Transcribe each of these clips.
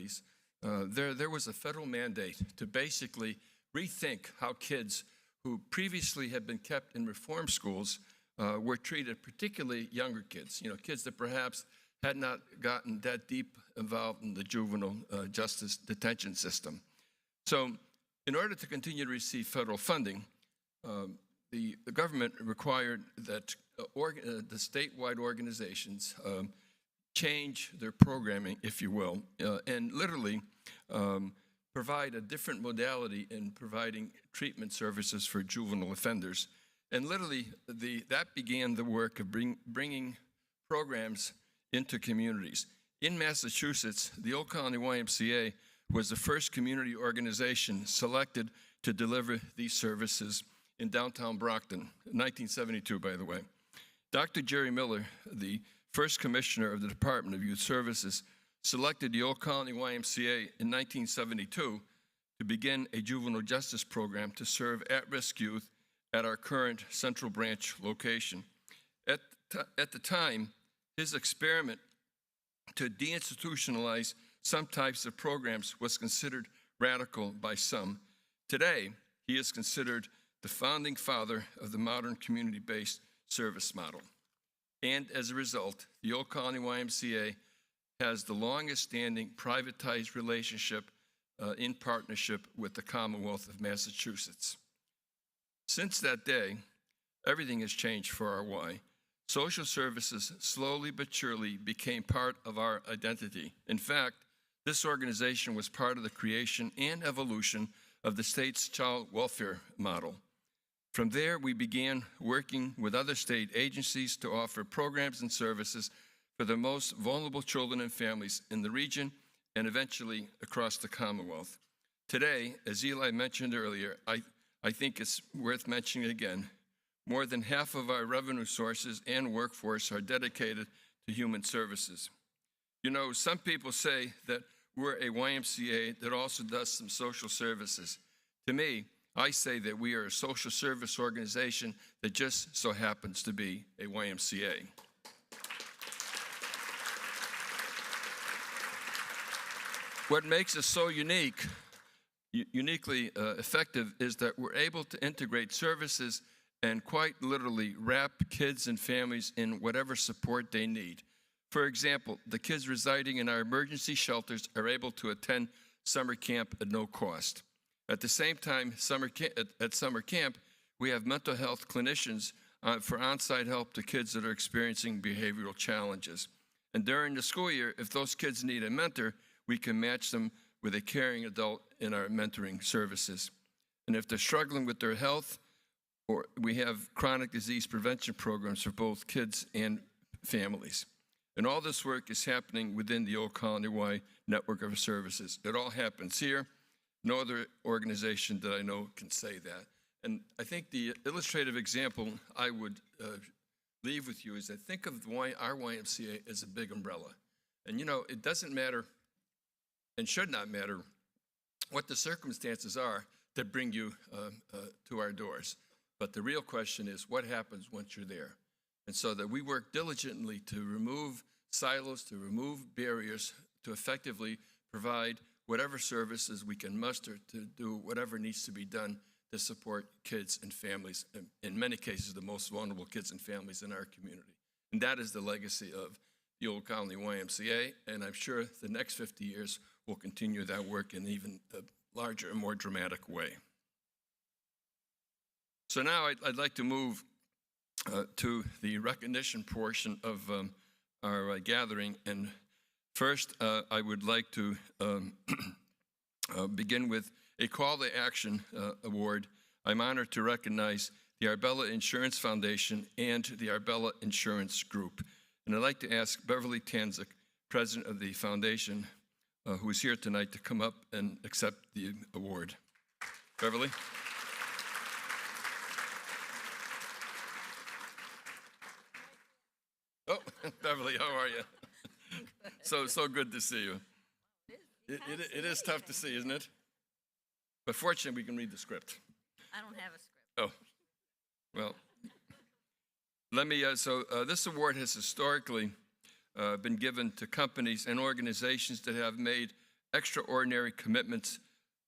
70s, there was a federal mandate to basically rethink how kids who previously had been kept in reform schools were treated, particularly younger kids, kids that perhaps had not gotten that deep involved in the juvenile justice detention system. So in order to continue to receive federal funding, the government required that the statewide organizations change their programming, if you will, and literally provide a different modality in providing treatment services for juvenile offenders. And literally, that began the work of bringing programs into communities. In Massachusetts, the old Colony YMCA was the first community organization selected to deliver these services in downtown Brockton, 1972, by the way. Dr. Jerry Miller, the first commissioner of the Department of Youth Services, selected the old Colony YMCA in 1972 to begin a juvenile justice program to serve at-risk youth at our current Central Branch location. At the time, his experiment to deinstitutionalize some types of programs was considered radical by some. Today, he is considered the founding father of the modern community-based service model. And as a result, the old Colony YMCA has the longest-standing privatized relationship in partnership with the Commonwealth of Massachusetts. Since that day, everything has changed for our Y. Social services slowly but surely became part of our identity. In fact, this organization was part of the creation and evolution of the state's child welfare model. From there, we began working with other state agencies to offer programs and services for the most vulnerable children and families in the region and eventually across the Commonwealth. Today, as Eli mentioned earlier, I think it's worth mentioning again, more than half of our revenue sources and workforce are dedicated to human services. Some people say that we're a YMCA that also does some social services. To me, I say that we are a social service organization that just so happens to be a YMCA. What makes us so uniquely effective is that we're able to integrate services and quite literally wrap kids and families in whatever support they need. For example, the kids residing in our emergency shelters are able to attend summer camp at no cost. At the same time, at summer camp, we have mental health clinicians for on-site help to kids that are experiencing behavioral challenges. And during the school year, if those kids need a mentor, we can match them with a caring adult in our mentoring services. And if they're struggling with their health, or we have chronic disease prevention programs for both kids and families. And all this work is happening within the old Colony Y network of services. It all happens here. No other organization that I know can say that. And I think the illustrative example I would leave with you is that think of our YMCA as a big umbrella. And it doesn't matter and should not matter what the circumstances are that bring you to our doors. But the real question is what happens once you're there? And so that we work diligently to remove silos, to remove barriers, to effectively provide whatever services we can muster to do whatever needs to be done to support kids and families, in many cases the most vulnerable kids and families in our community. And that is the legacy of the old Colony YMCA, and I'm sure the next 50 years will continue that work in even a larger and more dramatic way. So now I'd like to move to the recognition portion of our gathering. And first, I would like to begin with a Call to Action award. I'm honored to recognize the Arbella Insurance Foundation and the Arbella Insurance Group. And I'd like to ask Beverly Tanzik, president of the foundation, who is here tonight, to come up and accept the award. Beverly? Oh, Beverly, how are you? So good to see you. It is tough to see, isn't it? But fortunately, we can read the script. I don't have a script. Oh, well, let me, this award has historically been given to companies and organizations that have made extraordinary commitments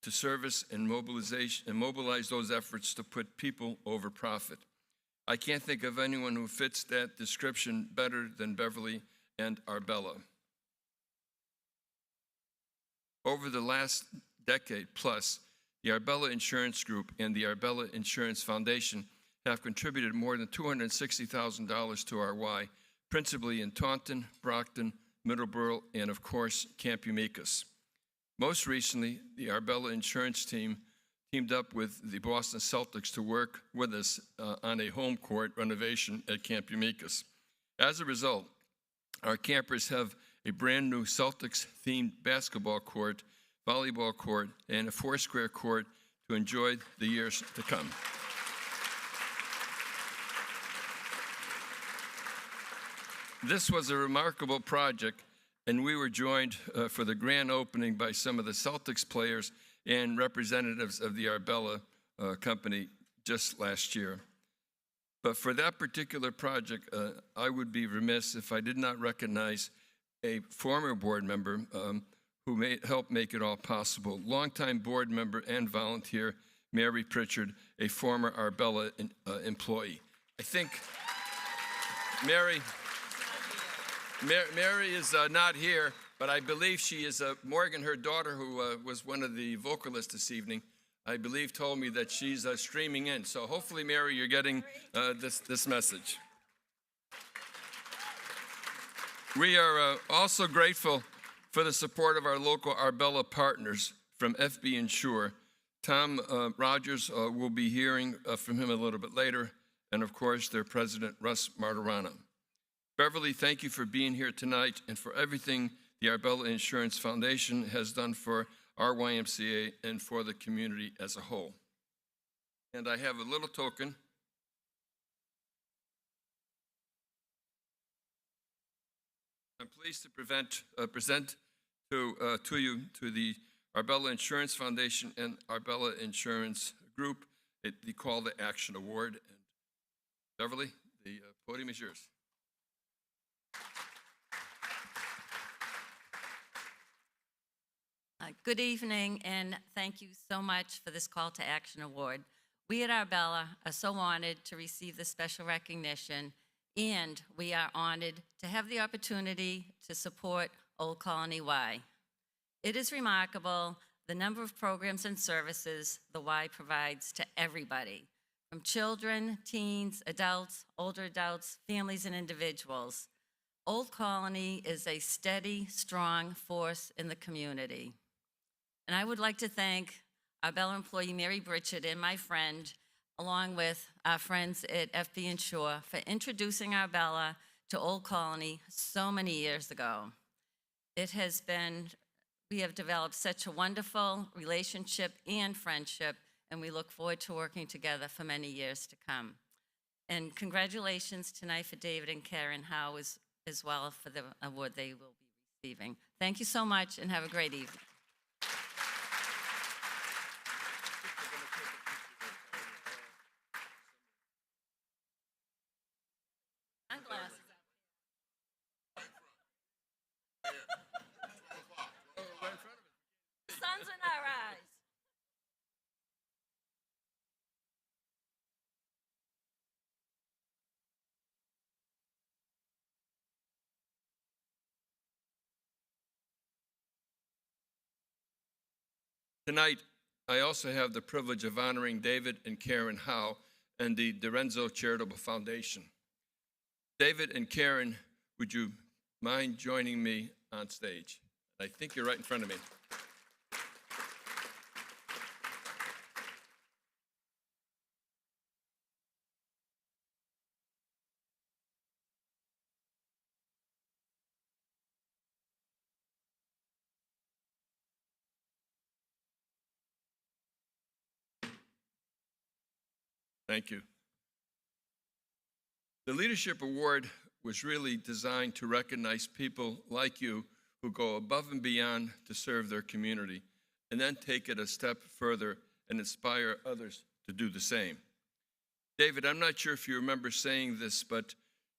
to service and mobilize those efforts to put people over profit. I can't think of anyone who fits that description better than Beverly and Arbella. Over the last decade plus, the Arbella Insurance Group and the Arbella Insurance Foundation have contributed more than $260,000 to RY, principally in Taunton, Brockton, Middleborough, and of course, Camp Umicus. Most recently, the Arbella Insurance team teamed up with the Boston Celtics to work with us on a home court renovation at Camp Umicus. As a result, our campers have a brand new Celtics-themed basketball court, volleyball court, and a four-square court to enjoy the years to come. This was a remarkable project, and we were joined for the grand opening by some of the Celtics players and representatives of the Arbella company just last year. But for that particular project, I would be remiss if I did not recognize a former board member who helped make it all possible. Longtime board member and volunteer, Mary Pritchard, a former Arbella employee. I think Mary is not here, but I believe she is Morgan, her daughter, who was one of the vocalists this evening, I believe told me that she's streaming in. So hopefully, Mary, you're getting this message. We are also grateful for the support of our local Arbella partners from FB Insure. Tom Rogers will be hearing from him a little bit later, and of course, their president, Russ Martirana. Beverly, thank you for being here tonight and for everything the Arbella Insurance Foundation has done for our YMCA and for the community as a whole. And I have a little token. I'm pleased to present to you, to the Arbella Insurance Foundation and Arbella Insurance Group, the Call to Action Award. And Beverly, the podium is yours. Good evening, and thank you so much for this Call to Action Award. We at Arbella are so honored to receive this special recognition, and we are honored to have the opportunity to support Old Colony Y. It is remarkable the number of programs and services the Y provides to everybody, from children, teens, adults, older adults, families, and individuals. Old Colony is a steady, strong force in the community. And I would like to thank Arbella employee Mary Pritchard and my friend, along with our friends at FB Insure, for introducing Arbella to Old Colony so many years ago. We have developed such a wonderful relationship and friendship, and we look forward to working together for many years to come. And congratulations tonight for David and Karen Howe as well for the award they will be receiving. Thank you so much, and have a great evening. Sunglasses. Sun's in our eyes. Tonight, I also have the privilege of honoring David and Karen Howe and the DiRenzo Charitable Foundation. David and Karen, would you mind joining me on stage? I think you're right in front of me. Thank you. The Leadership Award was really designed to recognize people like you who go above and beyond to serve their community and then take it a step further and inspire others to do the same. David, I'm not sure if you remember saying this, but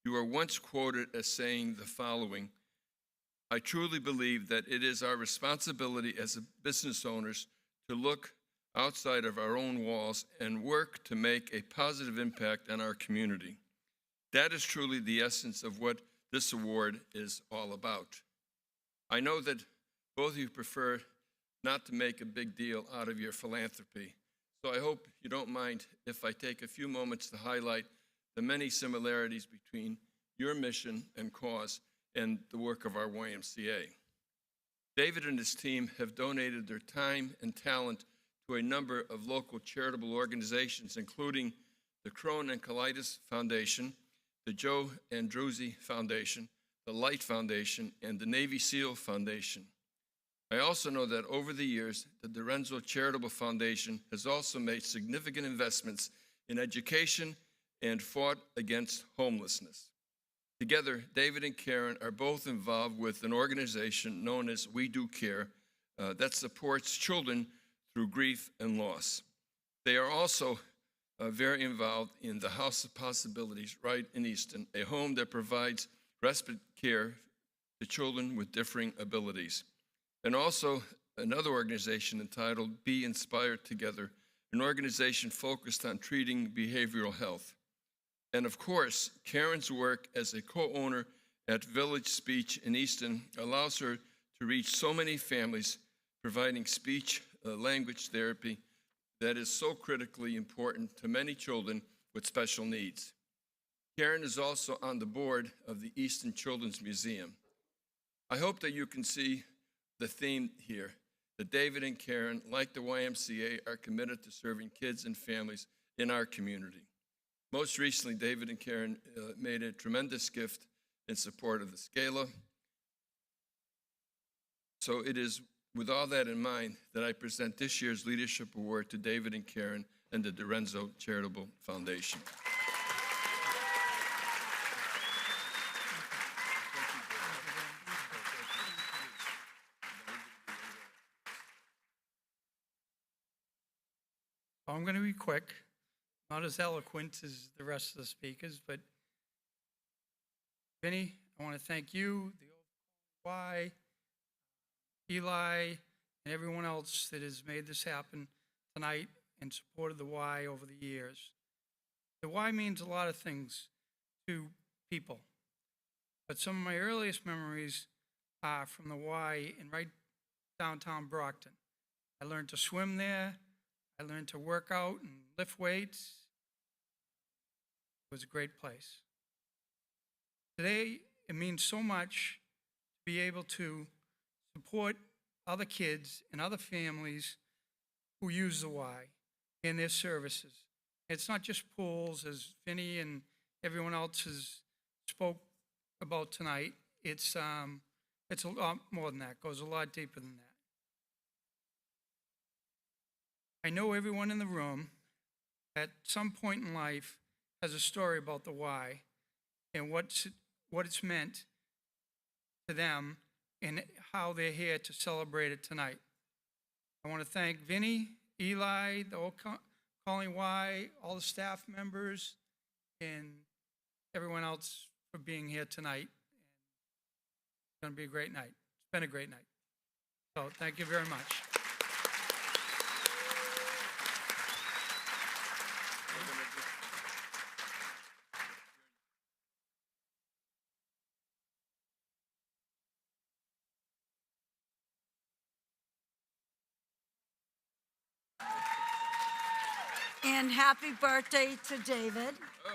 you were once quoted as saying the following: I truly believe that it is our responsibility as business owners to look outside of our own walls and work to make a positive impact on our community. That is truly the essence of what this award is all about. I know that both of you prefer not to make a big deal out of your philanthropy, so I hope you don't mind if I take a few moments to highlight the many similarities between your mission and cause and the work of our YMCA. David and his team have donated their time and talent to a number of local charitable organizations, including the Crohn and Colitis Foundation, the Joe Andruzzi Foundation, the Light Foundation, and the Navy SEAL Foundation. I also know that over the years, the Dorenzo Charitable Foundation has also made significant investments in education and fought against homelessness. Together, David and Karen are both involved with an organization known as We Do Care that supports children through grief and loss. They are also very involved in the House of Possibilities right in Easton, a home that provides respite care to children with differing abilities. And also another organization entitled Be Inspired Together, an organization focused on treating behavioral health. And of course, Karen's work as a co-owner at Village Speech in Easton allows her to reach so many families, providing speech language therapy that is so critically important to many children with special needs. Karen is also on the board of the Easton Children's Museum. I hope that you can see the theme here, that David and Karen, like the YMCA, are committed to serving kids and families in our community. Most recently, David and Karen made a tremendous gift in support of the Gala. So it is with all that in mind that I present this year's Leadership Award to David and Karen and the Dorenzo Charitable Foundation. I'm going to be quick, not as eloquent as the rest of the speakers, but Vinny, I want to thank you, the Y, Eli, and everyone else that has made this happen tonight and supported the Y over the years. The Y means a lot of things to people, but some of my earliest memories are from the Y in right downtown Brockton. I learned to swim there. I learned to work out and lift weights. It was a great place. Today, it means so much to be able to support other kids and other families who use the Y in their services. It's not just pools, as Vinny and everyone else has spoke about tonight. It's a lot more than that. It goes a lot deeper than that. I know everyone in the room at some point in life has a story about the Y and what it's meant to them and how they're here to celebrate it tonight. I want to thank Vinny, Eli, the whole Colony Y, all the staff members, and everyone else for being here tonight. It's going to be a great night. It's been a great night. So thank you very much. And happy birthday to David. Oh.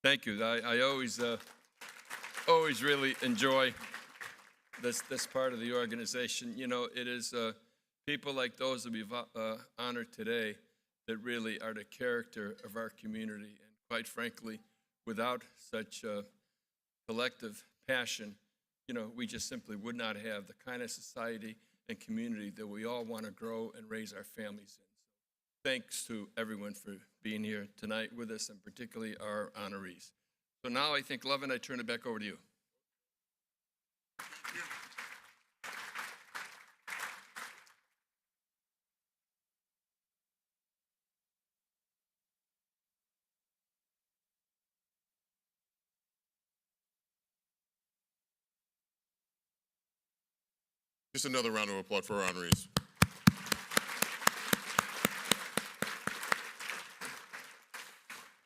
Thank you. I always really enjoy this part of the organization. You know, it is people like those that we've honored today that really are the character of our community. And quite frankly, without such collective passion, you know, we just simply would not have the kind of society and community that we all want to grow and raise our families in. So thanks to everyone for being here tonight with us, and particularly our honorees. So now I think, Lovin, I turn it back over to you. Just another round of applause for our honorees.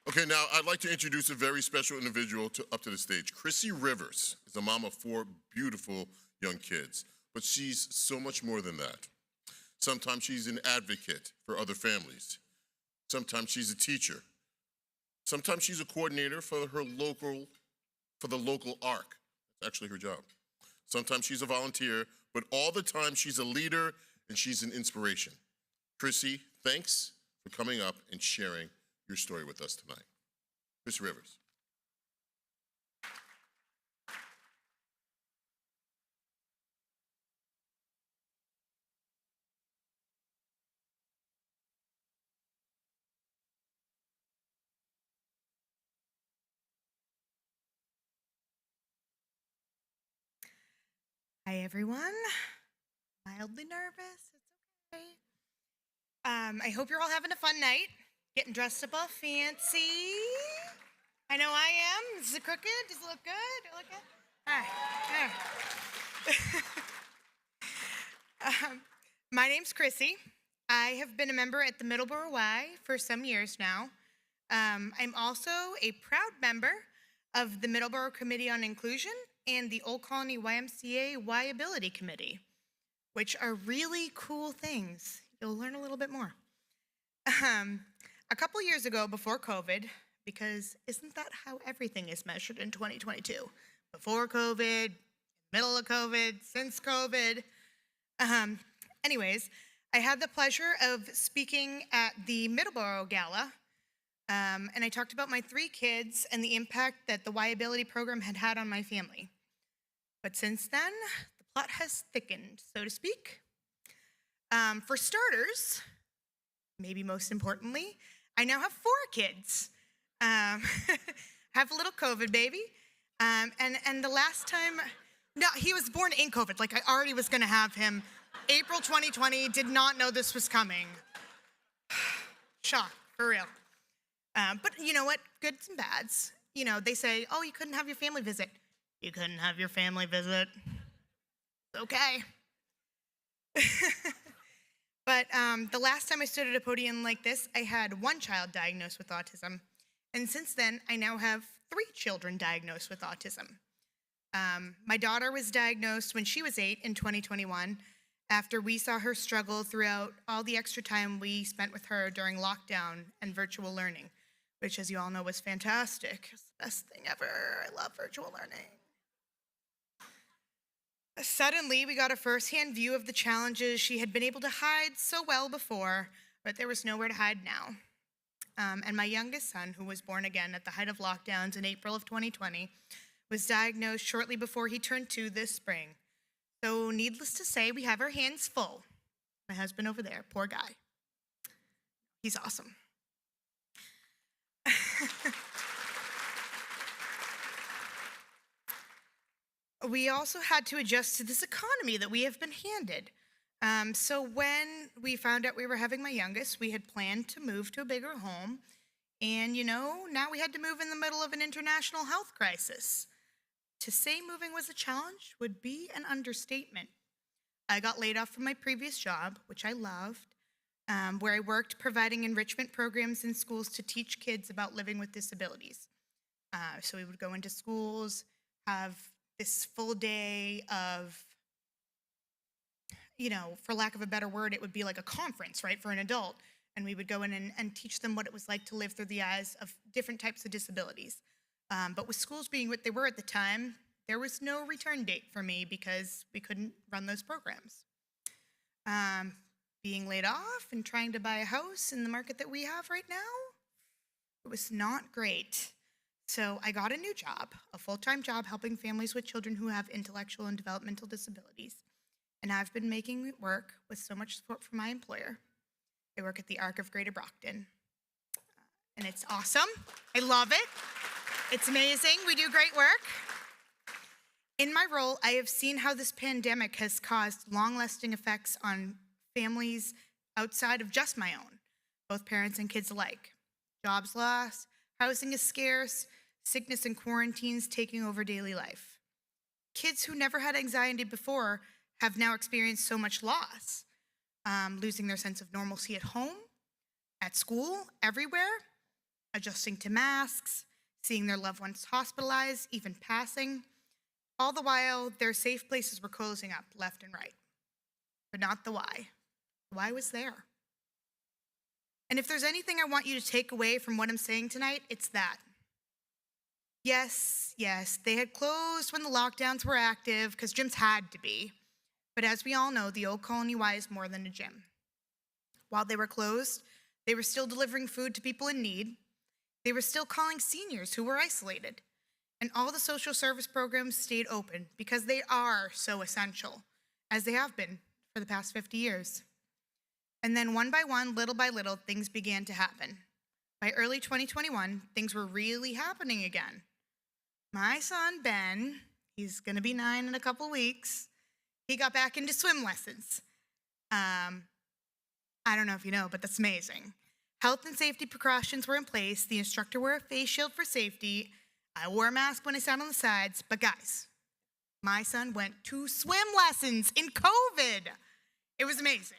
Okay, now I'd like to introduce a very special individual up to the stage. Chrissy Rivers is a mom of 4 beautiful young kids, but she's so much more than that. Sometimes she's an advocate for other families. Sometimes she's a teacher. Sometimes she's a coordinator for the local ARC. That's actually her job. Sometimes she's a volunteer, but all the time she's a leader and she's an inspiration. Chrissy, thanks for coming up and sharing your story with us tonight. Miss Rivers. Hi, everyone. Mildly nervous. It's okay. I hope you're all having a fun night. Getting dressed up all fancy. I know I am. Is it crooked? Does it look good? Do it look good? All right. My name's Chrissy. I have been a member at the Middleborough Y for some years now. I'm also a proud member of the Middleborough Committee on Inclusion and the Old Colony YMCA Y-Ability Committee, which are really cool things. You'll learn a little bit more. A couple years ago, before COVID, because isn't that how everything is measured in 2022? Before COVID, middle of COVID, since COVID. Anyways, I had the pleasure of speaking at the Middleborough Gala, and I talked about my 3 kids and the impact that the Y-Ability program had on my family. But since then, the plot has thickened, so to speak. For starters, maybe most importantly, I now have 4 kids. Have a little COVID baby. And the last time, no, he was born in COVID. Like, I already was gonna have him. April 2020, did not know this was coming. Shock, for real. But you know what? Goods and bads. You know, they say, oh, you couldn't have your family visit. You couldn't have your family visit. Okay. But the last time I stood at a podium like this, I had 1 child diagnosed with autism. And since then, I now have 3 children diagnosed with autism. My daughter was diagnosed when she was 8 in 2021, after we saw her struggle throughout all the extra time we spent with her during lockdown and virtual learning, which, as you all know, was fantastic. It's the best thing ever. I love virtual learning. Suddenly, we got a firsthand view of the challenges she had been able to hide so well before, but there was nowhere to hide now. And my youngest son, who was born again at the height of lockdowns in April of 2020, was diagnosed shortly before he turned 2 this spring. So needless to say, we have our hands full. My husband over there, poor guy. He's awesome. We also had to adjust to this economy that we have been handed. So when we found out we were having my youngest, we had planned to move to a bigger home. And, you know, now we had to move in the middle of an international health crisis. To say moving was a challenge would be an understatement. I got laid off from my previous job, which I loved, where I worked providing enrichment programs in schools to teach kids about living with disabilities. So we would go into schools, have this full day of, you know, for lack of a better word, it would be like a conference, right, for an adult. And we would go in and teach them what it was like to live through the eyes of different types of disabilities. But with schools being what they were at the time, there was no return date for me because we couldn't run those programs. Being laid off and trying to buy a house in the market that we have right now, it was not great. So I got a new job, a full-time job helping families with children who have intellectual and developmental disabilities. And I've been making it work with so much support from my employer. I work at the ARC of Greater Brockton. And it's awesome. I love it. It's amazing. We do great work. In my role, I have seen how this pandemic has caused long-lasting effects on families outside of just my own, both parents and kids alike. Jobs lost, housing is scarce, sickness and quarantines taking over daily life. Kids who never had anxiety before have now experienced so much loss, losing their sense of normalcy at home, at school, everywhere, adjusting to masks, seeing their loved ones hospitalized, even passing. All the while, their safe places were closing up left and right. But not the why. The why was there. And if there's anything I want you to take away from what I'm saying tonight, it's that. Yes, they had closed when the lockdowns were active because gyms had to be. But as we all know, the old Colony Y is more than a gym. While they were closed, they were still delivering food to people in need. They were still calling seniors who were isolated. And all the social service programs stayed open because they are so essential, as they have been for the past 50 years. And then one by one, little by little, things began to happen. By early 2021, things were really happening again. My son, Ben, he's gonna be 9 in a couple weeks, he got back into swim lessons. I don't know if you know, but that's amazing. Health and safety precautions were in place. The instructor wore a face shield for safety. I wore a mask when I sat on the sides, but guys, my son went to swim lessons in COVID. It was amazing.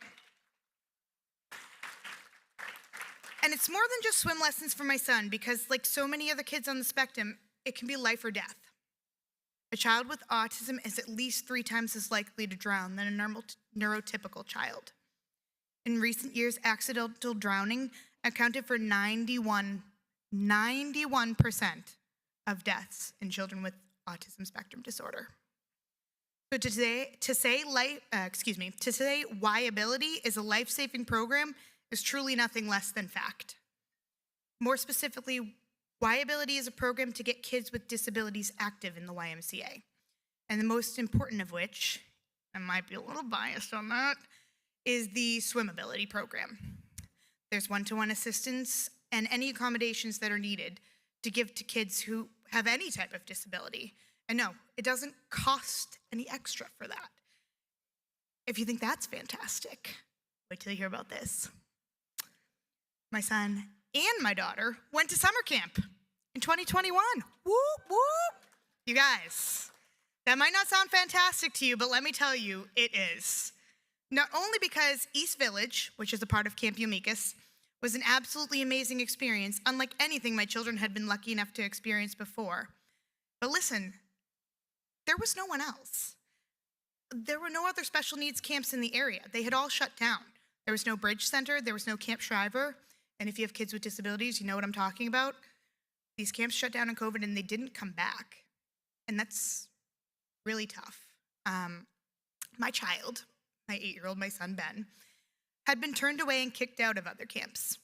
And it's more than just swim lessons for my son because like so many other kids on the spectrum, it can be life or death. A child with autism is at least 3 times as likely to drown than a normal neurotypical child. In recent years, accidental drowning accounted for 91% of deaths in children with autism spectrum disorder. So to say Y-ability is a life-saving program is truly nothing less than fact. More specifically, Y-ability is a program to get kids with disabilities active in the YMCA. And the most important of which, I might be a little biased on that, is the swimability program. There's one-to-one assistance and any accommodations that are needed to give to kids who have any type of disability. And no, it doesn't cost any extra for that. If you think that's fantastic, wait till you hear about this. My son and my daughter went to summer camp in 2021. Whoop, whoop. You guys, that might not sound fantastic to you, but let me tell you, it is. Not only because East Village, which is a part of Camp YMCA, was an absolutely amazing experience, unlike anything my children had been lucky enough to experience before. But listen, there was no one else. There were no other special needs camps in the area. They had all shut down. There was no Bridge Center, there was no Camp Shriver, and if you have kids with disabilities, you know what I'm talking about. These camps shut down in COVID and they didn't come back. And that's really tough. My child, my 8-year-old, my son Ben, had been turned away and kicked out of other camps.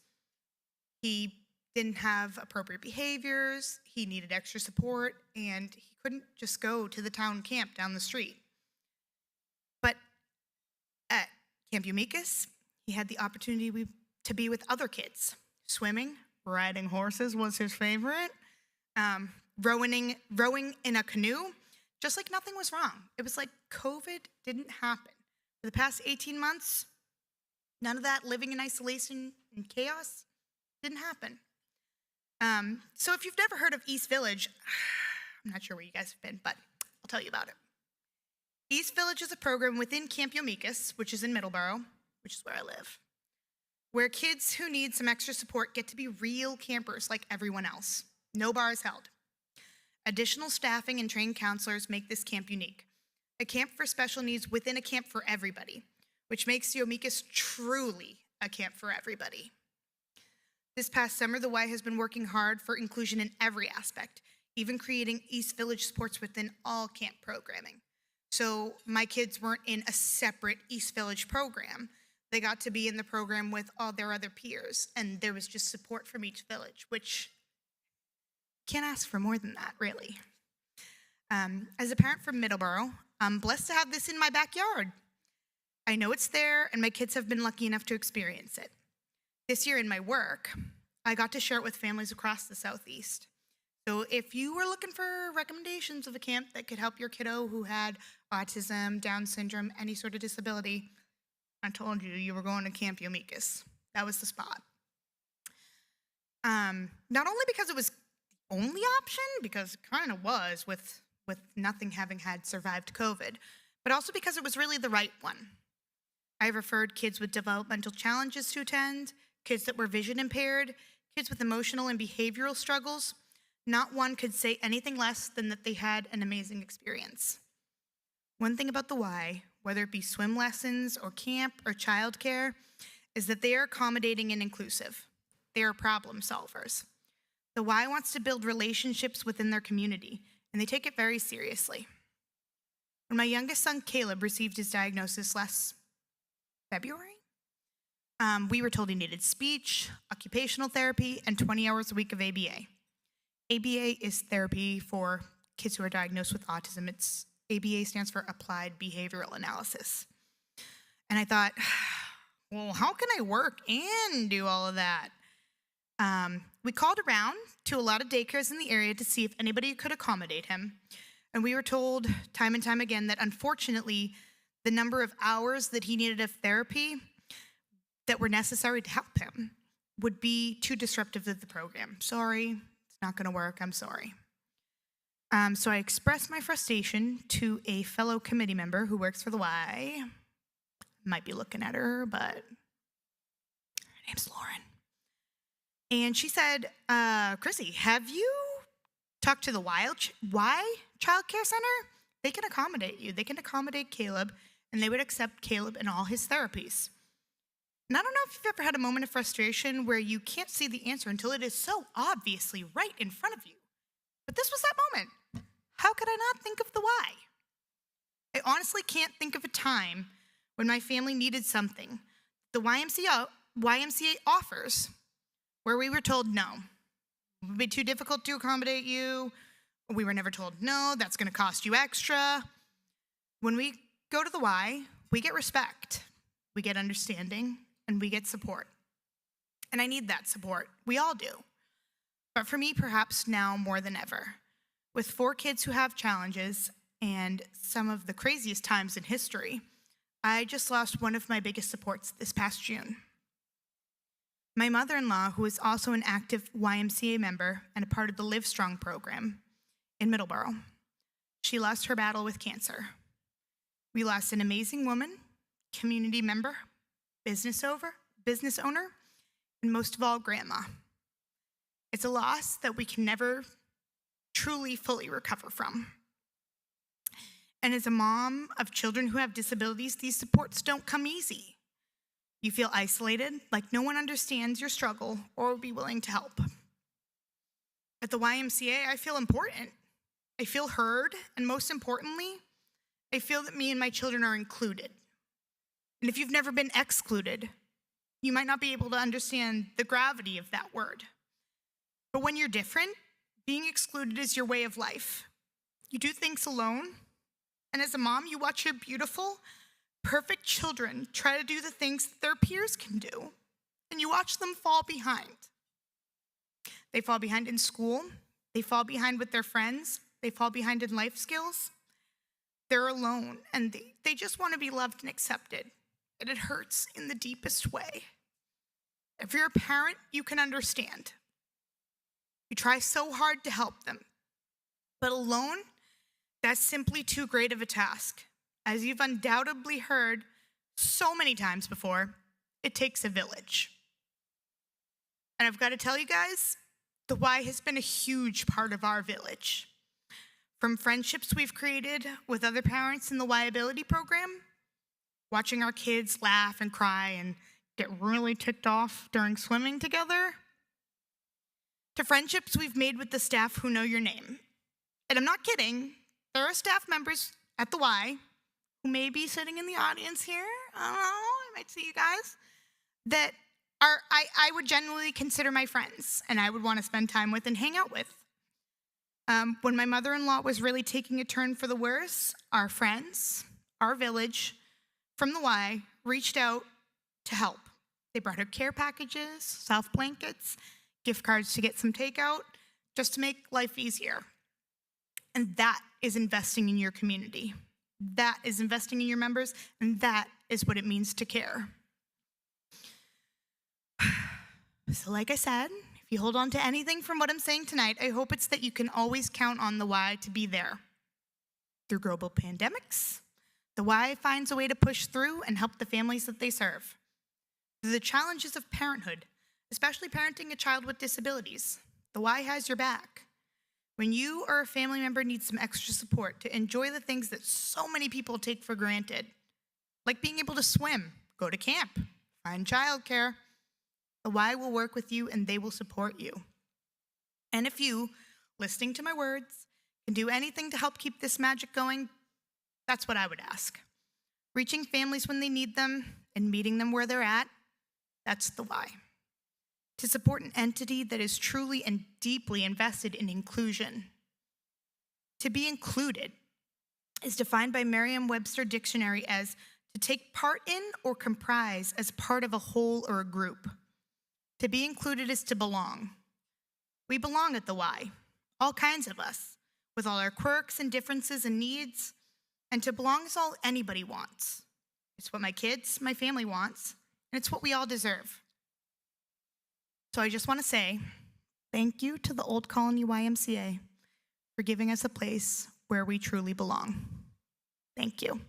He didn't have appropriate behaviors, he needed extra support, and he couldn't just go to the town camp down the street. But at Camp YMCA, he had the opportunity to be with other kids. Swimming, riding horses was his favorite, rowing in a canoe, just like nothing was wrong. It was like COVID didn't happen. For the past 18 months, none of that living in isolation and chaos didn't happen. So if you've never heard of East Village, I'm not sure where you guys have been, but I'll tell you about it. East Village is a program within Camp YMCA, which is in Middleborough, which is where I live, where kids who need some extra support get to be real campers like everyone else. No bars held. Additional staffing and trained counselors make this camp unique. A camp for special needs within a camp for everybody, which makes YMCA truly a camp for everybody. This past summer, the Y has been working hard for inclusion in every aspect, even creating East Village sports within all camp programming. So my kids weren't in a separate East Village program. They got to be in the program with all their other peers, and there was just support from each village, which can't ask for more than that, really. As a parent from Middleborough, I'm blessed to have this in my backyard. I know it's there, and my kids have been lucky enough to experience it. This year in my work, I got to share it with families across the Southeast. So if you were looking for recommendations of a camp that could help your kiddo who had autism, Down syndrome, any sort of disability, I told you you were going to Camp YMCA. That was the spot. Not only because it was the only option, because it kind of was with nothing having had survived COVID, but also because it was really the right one. I referred kids with developmental challenges to attend, kids that were vision impaired, kids with emotional and behavioral struggles. Not one could say anything less than that they had an amazing experience. One thing about the Y, whether it be swim lessons or camp or childcare, is that they are accommodating and inclusive. They are problem solvers. The Y wants to build relationships within their community, and they take it very seriously. When my youngest son, Caleb, received his diagnosis last February, we were told he needed speech, occupational therapy, and 20 hours a week of ABA. ABA is therapy for kids who are diagnosed with autism. ABA stands for Applied Behavioral Analysis. And I thought, well, how can I work and do all of that? We called around to a lot of daycares in the area to see if anybody could accommodate him. And we were told time and time again that unfortunately, the number of hours that he needed of therapy that were necessary to help him would be too disruptive of the program. Sorry, it's not going to work. I'm sorry. So I expressed my frustration to a fellow committee member who works for the Y. Might be looking at her, but her name's Lauren. And she said, Chrissy, have you talked to the Y Child Care Center? They can accommodate you. They can accommodate Caleb, and they would accept Caleb in all his therapies. And I don't know if you've ever had a moment of frustration where you can't see the answer until it is so obviously right in front of you. But this was that moment. How could I not think of the Y? I honestly can't think of a time when my family needed something the YMCA offers where we were told no. It would be too difficult to accommodate you. We were never told no, that's going to cost you extra. When we go to the Y, we get respect, we get understanding, and we get support. And I need that support. We all do. But for me, perhaps now more than ever, with 4 kids who have challenges and some of the craziest times in history, I just lost one of my biggest supports this past June. My mother-in-law, who is also an active YMCA member and a part of the Live Strong program in Middleborough, she lost her battle with cancer. We lost an amazing woman, community member, business owner, and most of all, grandma. It's a loss that we can never truly fully recover from. And as a mom of children who have disabilities, these supports don't come easy. You feel isolated, like no one understands your struggle or will be willing to help. At the YMCA, I feel important. I feel heard, and most importantly, I feel that me and my children are included. And if you've never been excluded, you might not be able to understand the gravity of that word. But when you're different, being excluded is your way of life. You do things alone, and as a mom, you watch your beautiful, perfect children try to do the things that their peers can do, and you watch them fall behind. They fall behind in school, they fall behind with their friends, they fall behind in life skills. They're alone, and they just want to be loved and accepted, and it hurts in the deepest way. If you're a parent, you can understand. You try so hard to help them, but alone, that's simply too great of a task. As you've undoubtedly heard so many times before, it takes a village. And I've got to tell you guys, the Y has been a huge part of our village. From friendships we've created with other parents in the Y Ability program, watching our kids laugh and cry and get really ticked off during swimming together, to friendships we've made with the staff who know your name. And I'm not kidding, there are staff members at the Y who may be sitting in the audience here, I don't know, I might see you guys, that I would genuinely consider my friends and I would want to spend time with and hang out with. When my mother-in-law was really taking a turn for the worse, our friends, our village, from the Y, reached out to help. They brought her care packages, soft blankets, gift cards to get some takeout, just to make life easier. And that is investing in your community. That is investing in your members, and that is what it means to care. So like I said, if you hold on to anything from what I'm saying tonight, I hope it's that you can always count on the Y to be there. Through global pandemics, the Y finds a way to push through and help the families that they serve. Through the challenges of parenthood, especially parenting a child with disabilities, the Y has your back. When you or a family member needs some extra support to enjoy the things that so many people take for granted, like being able to swim, go to camp, find childcare, the Y will work with you and they will support you. And if you, listening to my words, can do anything to help keep this magic going, that's what I would ask. Reaching families when they need them and meeting them where they're at, that's the Y. To support an entity that is truly and deeply invested in inclusion. To be included is defined by Merriam-Webster Dictionary as to take part in or comprise as part of a whole or a group. To be included is to belong. We belong at the Y, all kinds of us, with all our quirks and differences and needs, and to belong is all anybody wants. It's what my kids, my family wants, and it's what we all deserve. So I just want to say thank you to the Old Colony YMCA for giving us a place where we truly belong. Thank you.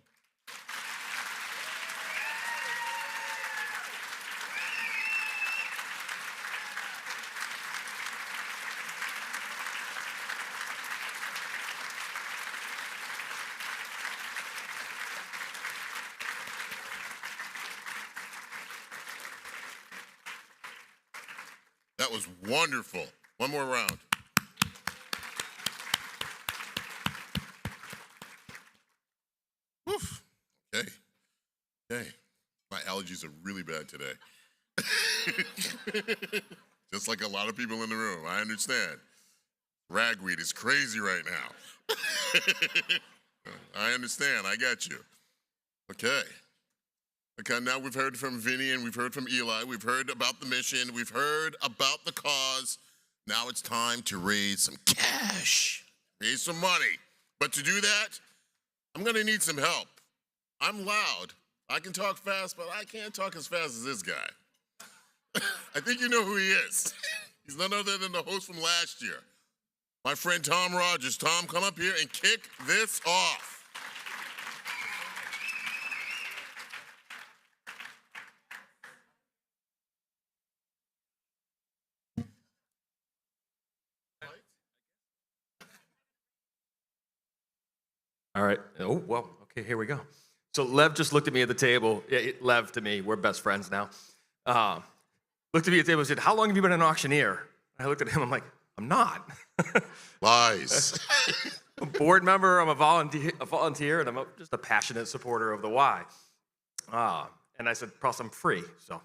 That was wonderful. One more round. Woof. Okay. Okay. My allergies are really bad today. Just like a lot of people in the room. I understand. Ragweed is crazy right now. I understand. I got you. Okay. Okay, now we've heard from Vinny and we've heard from Eli. We've heard about the mission. We've heard about the cause. Now it's time to raise some cash, raise some money. But to do that, I'm going to need some help. I'm loud. I can talk fast, but I can't talk as fast as this guy. I think you know who he is. He's none other than the host from last year. My friend Tom Rogers. Tom, come up here and kick this off. All right. Oh, well, okay, here we go. So Lev just looked at me at the table. Yeah, Lev to me, we're best friends now. Looked at me at the table and said, "How long have you been an auctioneer?" I looked at him, I'm like, "I'm not." Lies. I'm a board member, I'm a volunteer, and I'm just a passionate supporter of the Y. And I said, "Plus, I'm free." So,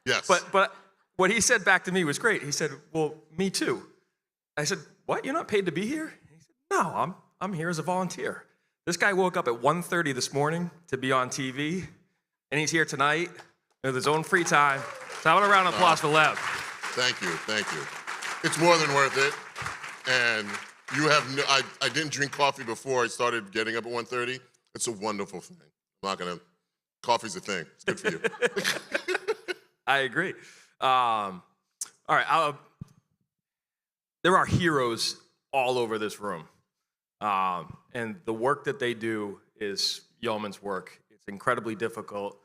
Yes. But what he said back to me was great. He said, "Well, me too." I said, "What? You're not paid to be here?" He said, "No, I'm here as a volunteer." This guy woke up at 1:30 this morning to be on TV, and he's here tonight with his own free time. So have a round of applause for Lev. Thank you, thank you. It's more than worth it. And you have no, I didn't drink coffee before I started getting up at 1:30. It's a wonderful thing. I'm not gonna, coffee's a thing. It's good for you. I agree. All right, there are heroes all over this room. And the work that they do is yeoman's work. It's incredibly difficult.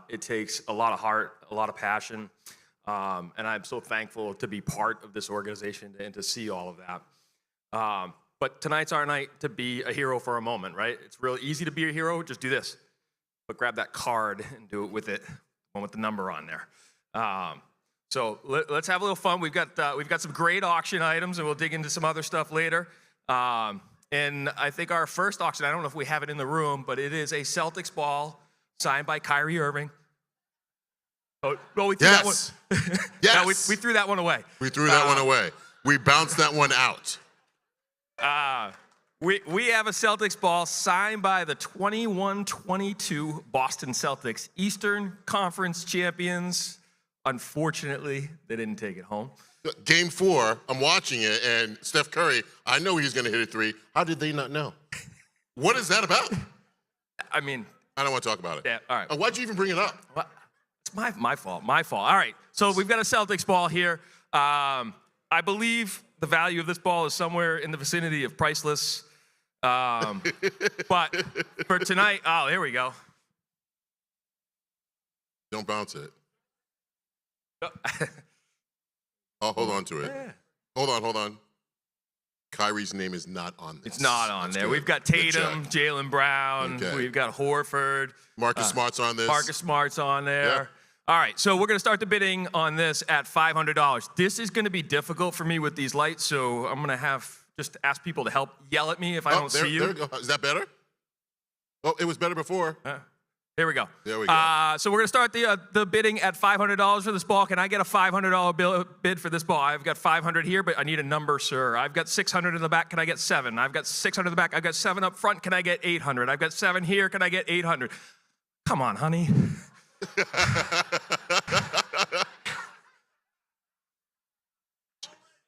It takes a lot of heart, a lot of passion. And I'm so thankful to be part of this organization and to see all of that. But tonight's our night to be a hero for a moment, right? It's real easy to be a hero. Just do this. But grab that card and do it with the one with the number on there. So let's have a little fun. We've got some great auction items, and we'll dig into some other stuff later. And I think our first auction, I don't know if we have it in the room, but it is a Celtics ball signed by Kyrie Irving. Oh, well, we threw that one. Yes. No, we threw that one away. We threw that one away. We bounced that one out. We have a Celtics ball signed by the 21-22 Boston Celtics, Eastern Conference champions. Unfortunately, they didn't take it home. Game 4, I'm watching it, and Steph Curry, I know he's going to hit a three. How did they not know? What is that about? I mean, I don't want to talk about it. yeah, all right. Why'd you even bring it up? Well, it's my fault. My fault. All right. So we've got a Celtics ball here. I believe the value of this ball is somewhere in the vicinity of priceless. But for tonight, oh, here we go. Don't bounce it. I'll hold on to it. Yeah. Hold on. Kyrie's name is not on this. It's not on That's there. good. We've got Good Tatum, check. Jaylen Brown. Okay. We've got Horford. Marcus Smart's on this. Marcus Smart's on there. Yeah. All right, so we're going to start the bidding on this at $500. This is going to be difficult for me with these lights, so I'm going to have just ask people to help yell at me if I don't there, see you. There we go. Is that better? Oh, it was better before. Here we go. There we go. So we're going to start the bidding at $500 for this ball. Can I get a $500 bid for this ball? I've got 500 here, but I need a number, sir. I've got 600 in the back. Can I get 7? I've got 600 in the back. I've got 7 up front. Can I get 800? I've got 7 here. Can I get 800? Come on, honey.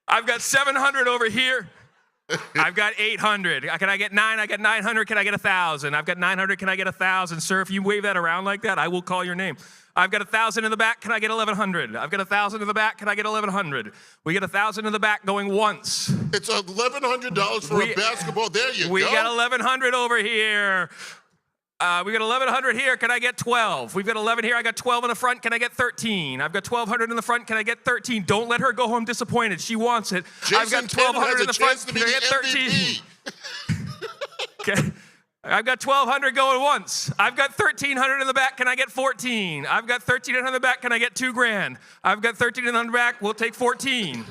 I've got 700 over here. I've got 800. Can I get 9? I got 900. Can I get 1,000? I've got 900. Can I get 1,000? Sir, if you wave that around like that, I will call your name. I've got 1,000 in the back. Can I get 1,100? I've got 1,000 in the back. Can I get 1,100? We get 1,000 in the back going once. It's $1,100 for a basketball. There you We go. got 1,100 over here. We got 1,100 here. Can I get 12? We've got 11 here. I got 12 in the front. Can I get 13? I've got 1,200 in the front. Can I get 13? Don't let her go home disappointed. She wants it. I've got Jason Tatum 1,200 has in a the front. chance to Can be I get the 13? MVP. Okay. I've got 1,200 going once. I've got 1,300 in the back. Can I get 14? I've got 1,300 in the back. Can I get $2,000? I've got 1,300 in the back. We'll take 14.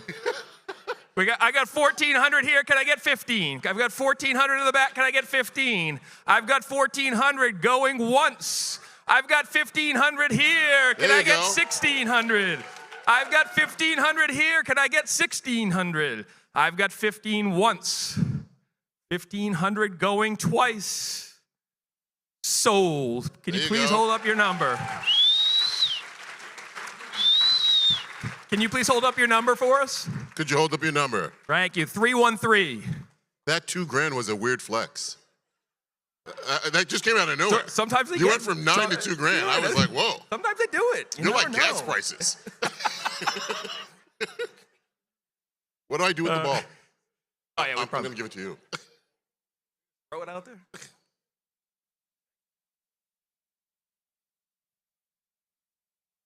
I got 1,400 here. Can I get 15? I've got 1,400 in the back. Can I get 15? I've got 1,400 going once. I've got 1,500 here. Can There I you get go. 1,600? I've got 1,500 here. Can I get 1,600? I've got 15 once. 1,500 going twice. Sold. Can you There you please go. hold up your number? Can you please hold up your number for us? Could you hold up your number? Thank you. 313. That $2,000 was a weird flex. That just came out of nowhere. Sometimes they You get- went from 9 to $2,000. I was like, whoa. Sometimes they do it. You're like never gas know. prices. What do I do with the ball? Oh, yeah, we I'm probably going to give it to you. throw it out there.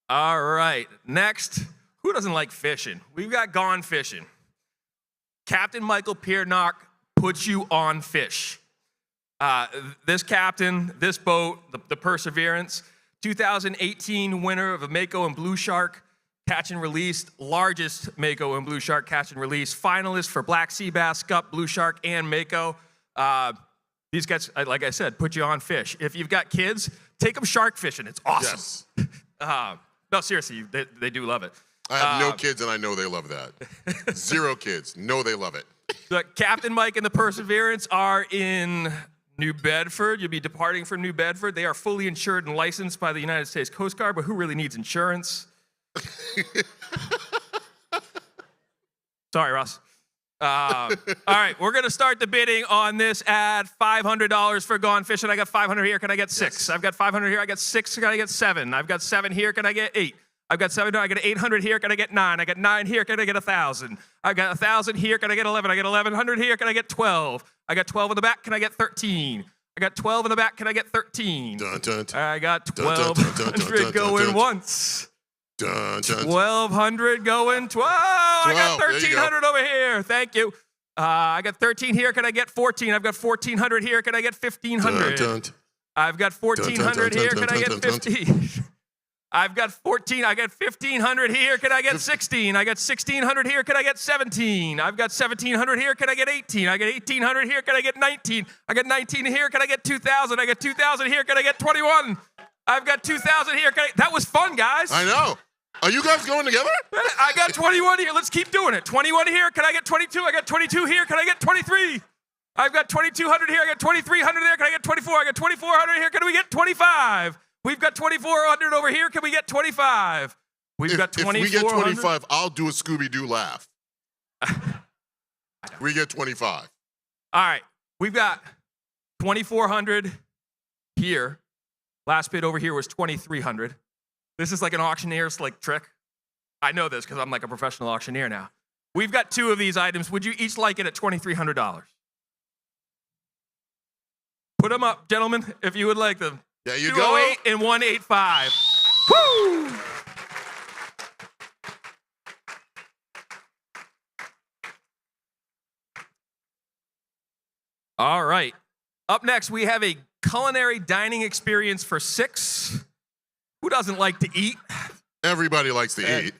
All right. Next, who doesn't like fishing? We've got Gone Fishing. Captain Michael Piernock puts you on fish. This captain, this boat, the Perseverance, 2018 winner of a Mako and Blue Shark catch and release, largest Mako and Blue Shark catch and release, finalist for Black Sea Bass, Scup, Blue Shark, and Mako. These guys, like I said, put you on fish. If you've got kids, take them shark fishing. It's awesome. Yes. No, seriously, they do love it. I have no kids, and I know they love that. 0 kids. No, they love it. The Captain Mike and the Perseverance are in New Bedford. You'll be departing from New Bedford. They are fully insured and licensed by the United States Coast Guard, but who really needs insurance? Sorry, Ross. All right, we're going to start the bidding on this at $500 for Gone Fishing. I got 500 here. Can I get 6? Yes. I've got 500 here. I got 6. Can I get 7? I've got 7 here. Can I get 8? I've got 7. I got 800 here. Can I get 9? I got 9 here. Can I get 1,000? I got 1,000 here. Can I get 11? I got 1,100 here. Can I get 12? I got 12 in the back. Can I get 13? I got 12 in the back. Can I get 13? Dun, dun, dun, I got dun, dun, dun, dun, dun, 1,200 dun, going dun. once. dun, dun. 1,200 going 12. I got 12, there you go. 1,300 over here. Thank you. I got 13 here. Can I get 14? I've got 1,400 here. Can I get 1,500? Dun, dun. I've got 1,400 here. Can I get 15? I've got 14. I got 1,500 here. Can I get 16? I got 1,600 here. Can I get 17? I've got 1,700 here. Can I get 18? I got 1,800 here. Can I get 19? I got 19 here. Can I get 2,000? I got 2,000 here. Can I get 21? I've got 2,000 here. That was fun, guys. I know. Are you guys going together? I got 21 here. Let's keep doing it. 21 here. Can I get 22? I got 22 here. Can I get 23? I've got 2,200 here. I got 2,300 there. Can I get 24? I got 2,400 here. Can we get 25? We've got 2,400 over here. Can we get 25? We've got If we get 2,400. 25, I'll do a Scooby-Doo laugh. We get 25. All right, we've got 2,400 here. Last bid over here was 2,300. This is like an auctioneer's trick. I know this because I'm like a professional auctioneer now. We've got 2 of these items. Would you each like it at $2,300? Put them up, gentlemen, if you would like them. There you go. 208 and 185. Woo! All right. Up next, we have a culinary dining experience for 6. Who doesn't like to eat? Everybody likes to eat.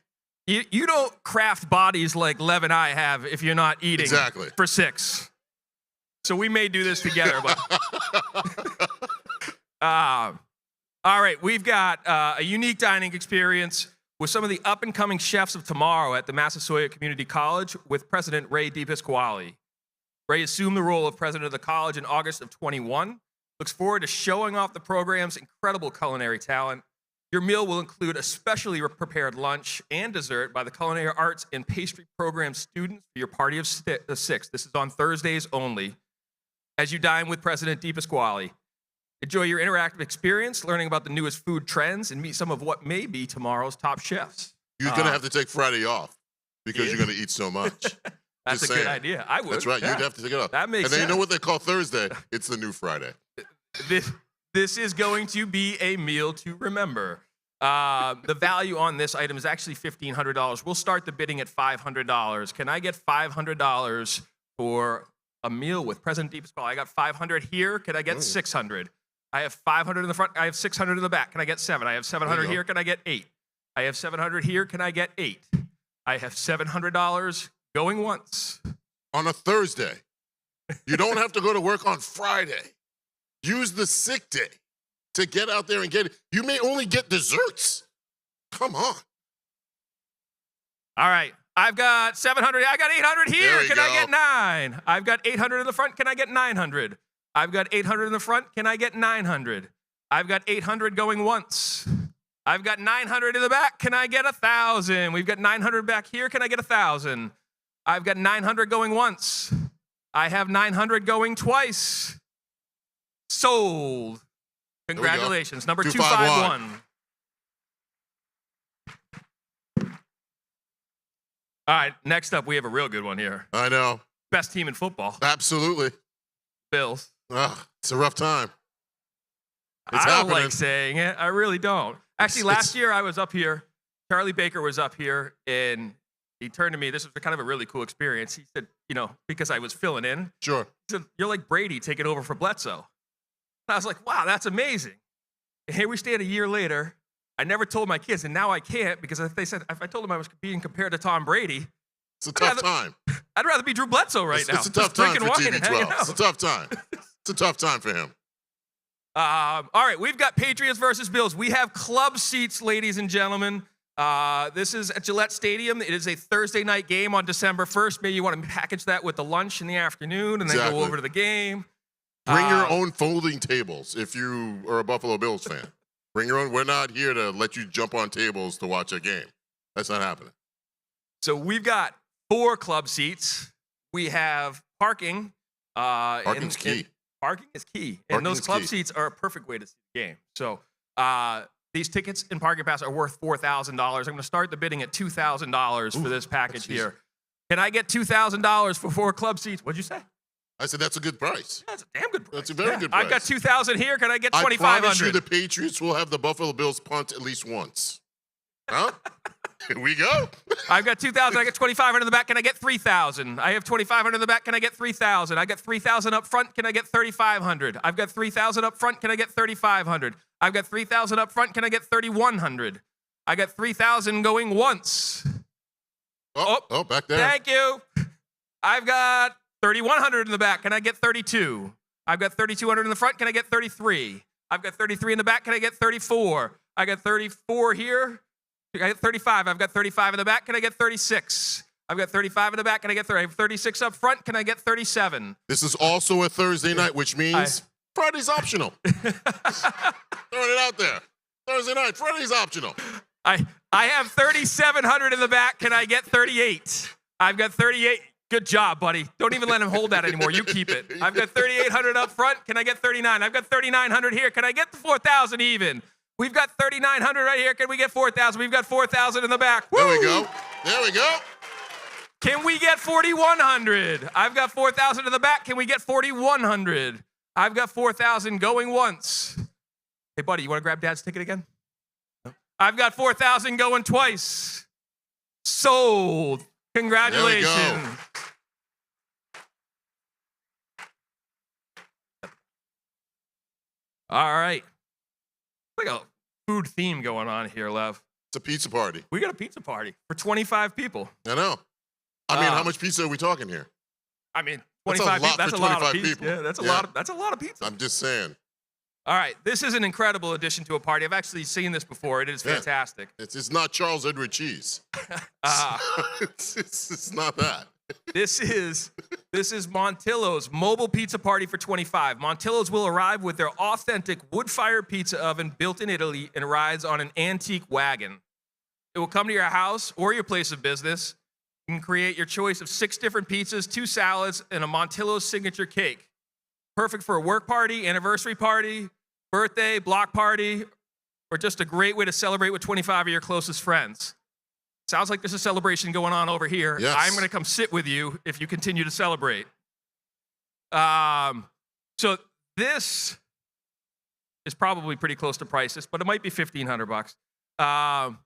You don't craft bodies like Lev and I have if you're not eating Exactly. for 6. So we may do this together. But all right, we've got a unique dining experience with some of the up-and-coming chefs of tomorrow at the Massasoit Community College with President Ray DePasquale. Ray assumed the role of president of the college in August of 21. Looks forward to showing off the program's incredible culinary talent. Your meal will include a specially prepared lunch and dessert by the Culinary Arts and Pastry Program students for your party of 6. This is on Thursdays only. As you dine with President DePasquale, enjoy your interactive experience, learning about the newest food trends, and meet some of what may be tomorrow's top chefs. You're going to have to take Friday off because you're going to eat so much. That's Just a good saying. idea. I would. That's right. Yeah. You'd have to take it off. That makes And then sense. you know what they call Thursday? It's the new Friday. This is going to be a meal to remember. The value on this item is actually $1,500. We'll start the bidding at $500. Can I get $500 for a meal with President DePasquale? I got $500 here. Can I get $600? I have $500 in the front. I have $600 in the back. Can I get 7? I have $700 here. Can I get 8? I have $700 here. Can I get 8? I have $700 going once. On a Thursday. You don't have to go to work on Friday. Use the sick day to get out there and get it. You may only get desserts. Come on. All right. I've got 700. I got 800 here. There you Can I go. get 9? I've got 800 in the front. Can I get 900? I've got 800 in the front. Can I get 900? I've got 800 going once. I've got 900 in the back. Can I get 1,000? We've got 900 back here. Can I get 1,000? I've got 900 going once. I have 900 going twice. Sold. we go. Congratulations. Number 251. 251. All right, next up, we have a real good one here. I know. Best team in football, Absolutely. Bills. It's a rough time. It's I don't happening. like saying it. I really don't. Actually, last year I was up here. Charlie Baker was up here, and he turned to me. This was kind of a really cool experience. He said, because I was filling in, Sure. he said, "You're like Brady taking over for Bledsoe." And I was like, "Wow, that's amazing." And here we stand a year later. I never told my kids, and now I can't because if I told them I was being compared to Tom Brady, It's a tough time. I'd rather be Drew Bledsoe right now. It's a tough Just time drinking for wine and hanging TB12. It's a out. tough time. It's a tough time for him. All right, we've got Patriots versus Bills. We have club seats, ladies and gentlemen. This is at Gillette Stadium. It is a Thursday night game on December 1st. Maybe you want to package that with the lunch in the afternoon and then Exactly. go over to the game. Bring your own folding tables if you are a Buffalo Bills fan. Bring your own. We're not here to let you jump on tables to watch a game. That's not happening. So we've got 4 club seats. We have parking. Parking's key. Parking is key. Parking And those is club key. seats are a perfect way to see the game. So these tickets and parking pass are worth $4,000. I'm going to start the bidding at $2,000 for this package that's easy. here. Can I get $2,000 for 4 club seats? What'd you say? I said that's a good price. That's a damn good price. That's a very good I've got price. 2,000 here. Can I get I promise you 2,500? the Patriots will have the Buffalo Bills punt at least once. Huh? Here we go. I've got 2,000. I got 2,500 in the back. Can I get 3,000? I have 2,500 in the back. Can I get 3,000? I got 3,000 up front. Can I get 3,500? I've got 3,000 up front. Can I get 3,500? I've got 3,000 up front. Can I get 3,100? I got 3,000 going once. Oh, back there. Thank you. I've got 3,100 in the back. Can I get 32? I've got 3,200 in the front. Can I get 33? I've got 33 in the back. Can I get 34? I got 34 here. I got 35. I've got 35 in the back. Can I get 36? I've got 35 in the back. Can I get 30? I have 36 up front. Can I get 37? This is also a Thursday night, which means Friday's optional. Throwing it out there. Thursday night, Friday's optional. I have 3,700 in the back. Can I get 38? I've got 38. Good job, buddy. Don't even let him hold that anymore. You keep it. I've got 3,800 up front. Can I get 39? I've got 3,900 here. Can I get the 4,000 even? We've got 3,900 right here. Can we get 4,000? We've got 4,000 in the back. Woo! There we go. There we go. Can we get 4,100? I've got 4,000 in the back. Can we get 4,100? I've got 4,000 going once. Hey, buddy, you want to grab Dad's ticket again? No. I've got 4,000 going twice. Sold. Congratulations. All right. Like a food theme going on here, Lev. It's a pizza party. We got a pizza party for 25 people. I know. I mean, how much pizza are we talking here? I mean, That's a 25 lot people. That's for a lot of 25 pizza. people. Yeah, that's a Yeah. lot of that's a lot of pizza. I'm just saying. All right, this is an incredible addition to a party. I've actually seen this before. It is Yeah. fantastic. It's not Charles Edward Cheese. It's not that. This is Montillo's mobile pizza party for 25. Montillo's will arrive with their authentic wood-fired pizza oven built in Italy and rides on an antique wagon. It will come to your house or your place of business. You can create your choice of 6 different pizzas, 2 salads, and a Montillo's signature cake. Perfect for a work party, anniversary party, birthday, block party, or just a great way to celebrate with 25 of your closest friends. Sounds like there's a celebration going on over here. Yes. I'm going to come sit with you if you continue to celebrate. So this is probably pretty close to priceless, but it might be $1,500.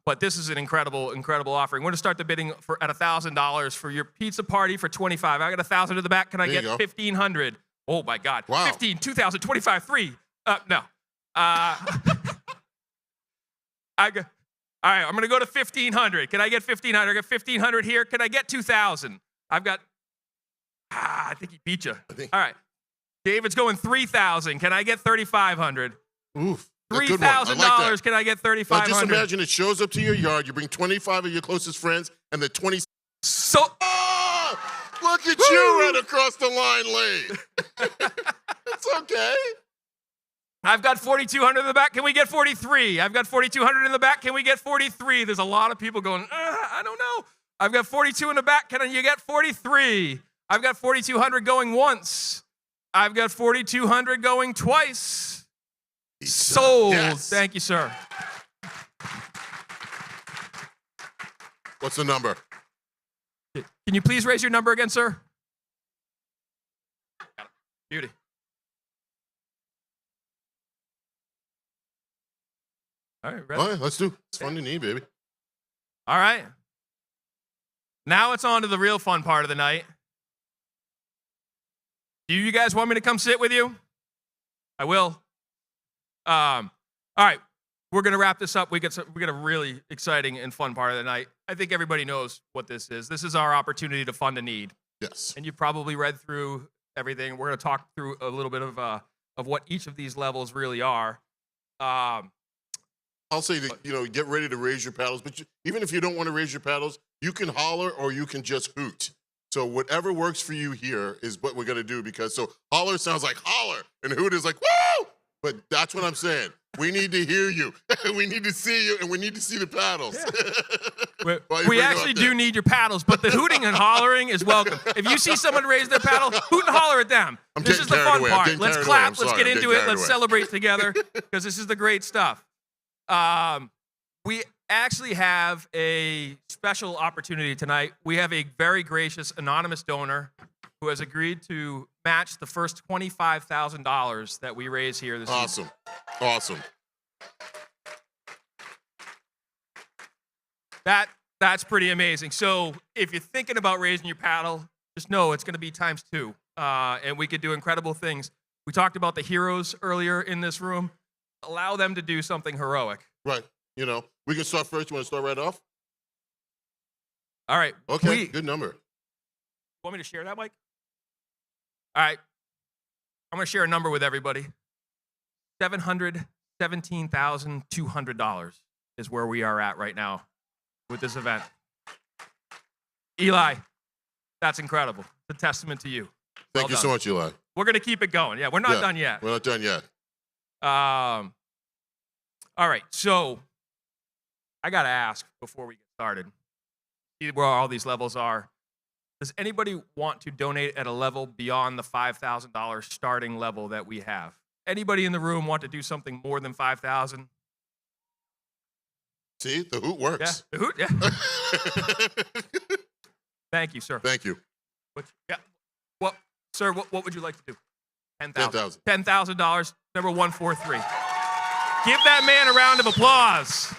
But this is an incredible offering. We're going to start the bidding at $1,000 for your pizza party for 25. I got 1,000 in the back. Can I There you get go. 1,500? Oh my God. Wow. 15, 2,000, 25, 3. No. All right, I'm going to go to 1,500. Can I get 1,500? I got 1,500 here. Can I get 2,000? I've got, I think he beat you. All right. David's going 3,000. Can I get 3,500? Oof. A good one. I like $3,000. that. Can I get Now 3,500? just imagine it shows up to your yard. You bring 25 of your closest friends, and the 20. So, Oh, look at you right across the line late. It's okay. I've got 4,200 in the back. Can we get 43? I've got 4,200 in the back. Can we get 43? There's a lot of people going, I don't know. I've got 42 in the back. Can you get 43? I've got 4,200 going once. I've got 4,200 going twice. Sold. Yes. Thank you, sir. What's the number? Can you please raise your number again, sir? Beauty. All right, ready? All right, let's do. It's fun to need, baby. All right. Now it's on to the real fun part of the night. Do you guys want me to come sit with you? I will. All right. We're going to wrap this up. We get a really exciting and fun part of the night. I think everybody knows what this is. This is our opportunity to fund a need. Yes. And you've probably read through everything. We're going to talk through a little bit of what each of these levels really are. I'll say that, get ready to raise your paddles. But even if you don't want to raise your paddles, you can holler or you can just hoot. So whatever works for you here is what we're going to do. Because holler sounds like holler and hoot is like, woo! But that's what I'm saying. We need to hear you. We need to see you, and we need to see the paddles. Yeah. While you We bring them actually up there. do need your paddles, but the hooting and hollering is welcome. If you see someone raise their paddle, hoot and holler at them. I'm This getting is the carried fun away. I'm part. getting Let's carried away. clap. I'm Let's sorry. get I'm into getting it. carried Let's away. celebrate together because this is the great stuff. We actually have a special opportunity tonight. We have a very gracious anonymous donor who has agreed to match the first $25,000 that we raise here this evening. Awesome. That's pretty amazing. So if you're thinking about raising your paddle, just know it's going to be times 2. And we could do incredible things. We talked about the heroes earlier in this room. Allow them to do something heroic. Right. We can start first. You want to start right off? All right. Okay. Good number. Want me to share that, Mike? All right. I'm going to share a number with everybody. $717,200 is where we are at right now with this event. Eli, that's incredible. It's a testament to you. Thank you so much, Eli. We're going to keep it going. Yeah, we're not done yet. We're not done yet. All right. So I got to ask before we get started, see where all these levels are. Does anybody want to donate at a level beyond the $5,000 starting level that we have? Anybody in the room want to do something more than $5,000? See, the hoot Yeah, works. the hoot, yeah. Thank you, sir. Thank you. Yeah. Well, sir, what would you like to do? $10,000. $10,000. $10,000, number 143. Give that man a round of applause.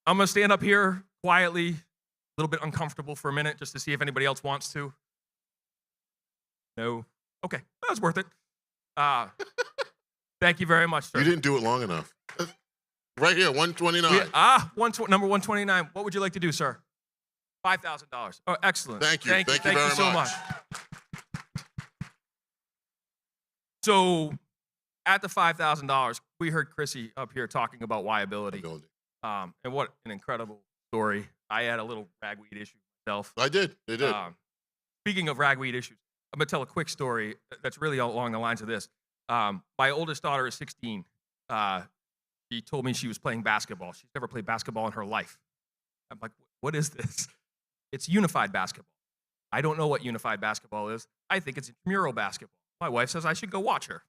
I'm going to stand up here quietly, a little bit uncomfortable for a minute, just to see if anybody else wants to. No? Okay, that was worth it. Thank you very much, sir. You didn't do it long enough. Right here, 129. Number 129. What would you like to do, sir? $5,000. Oh, excellent. Thank you. Thank you Thank very you so much. So, at the $5,000, we heard Chrissy up here talking about liability. And what an incredible story. I had a little ragweed issue myself. I did. They did. Speaking of ragweed issues, I'm going to tell a quick story that's really along the lines of this. My oldest daughter is 16. She told me she was playing basketball. She's never played basketball in her life. I'm like, what is this? It's unified basketball. I don't know what unified basketball is. I think it's intramural basketball. My wife says I should go watch her.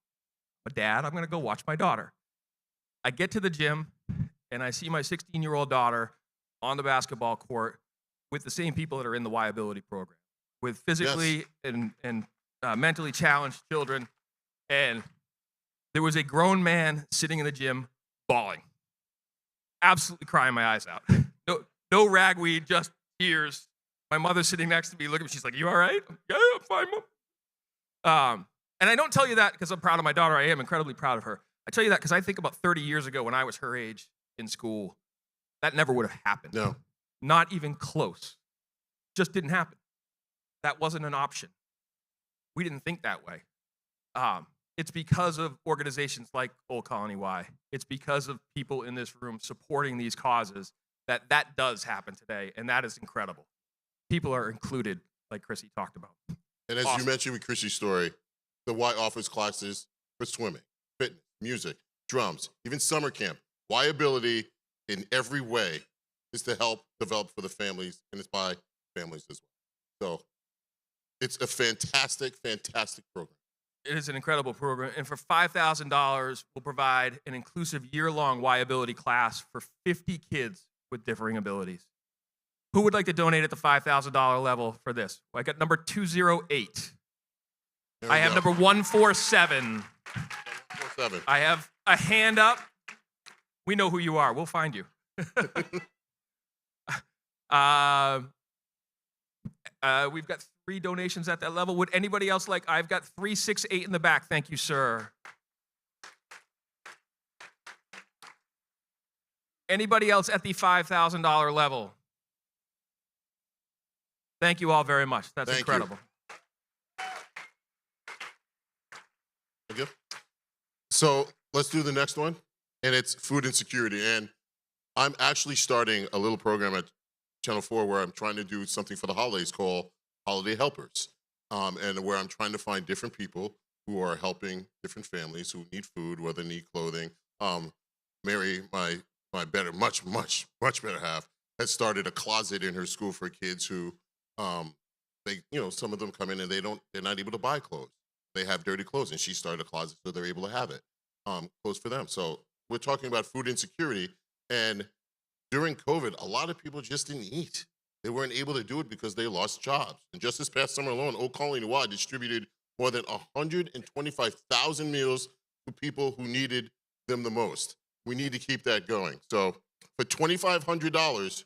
But Dad, I'm going to go watch my daughter. I get to the gym, and I see my 16-year-old daughter on the basketball court with the same people that are in the Y-ability program, with physically and mentally challenged children. And there was a grown man sitting in the gym bawling, absolutely crying my eyes out. No ragweed, just tears. My mother's sitting next to me looking at me. She's like, you all right? Yeah, I'm fine, Mom. And I don't tell you that because I'm proud of my daughter. I am incredibly proud of her. I tell you that because I think about 30 years ago when I was her age in school, that never would have happened. No. Not even close. Just didn't happen. That wasn't an option. We didn't think that way. It's because of organizations like Old Colony Y. It's because of people in this room supporting these causes that does happen today, and that is incredible. People are included, like Chrissy talked about. And as Awesome. you mentioned with Chrissy's story, the Y offers classes for swimming, fitness, music, drums, even summer camp. Y ability in every way is to help develop for the families, and it's by families as well. So it's a fantastic, fantastic program. It is an incredible program, and for $5,000, we'll provide an inclusive year-long Y-ability class for 50 kids with differing abilities. Who would like to donate at the $5,000 level for this? Well, I got number 208. There we I have go. number 147. 147. I have a hand up. We know who you are. We'll find you. We've got 3 donations at that level. Would anybody else like? I've got 368 in the back. Thank you, sir. Anybody else at the $5,000 level? Thank you all very much. That's Thank you. incredible. Thank you. So let's do the next one, and it's food insecurity. And I'm actually starting a little program at Channel 4 where I'm trying to do something for the holidays called Holiday Helpers, and where I'm trying to find different people who are helping different families who need food, whether they need clothing. Mary, my much better half, has started a closet in her school for kids who, some of them come in and they're not able to buy clothes. They have dirty clothes, and she started a closet so they're able to have it, clothes for them. So we're talking about food insecurity, and during COVID, a lot of people just didn't eat. They weren't able to do it because they lost jobs. And just this past summer alone, Old Colony Y distributed more than 125,000 meals to people who needed them the most. We need to keep that going. So for $2,500,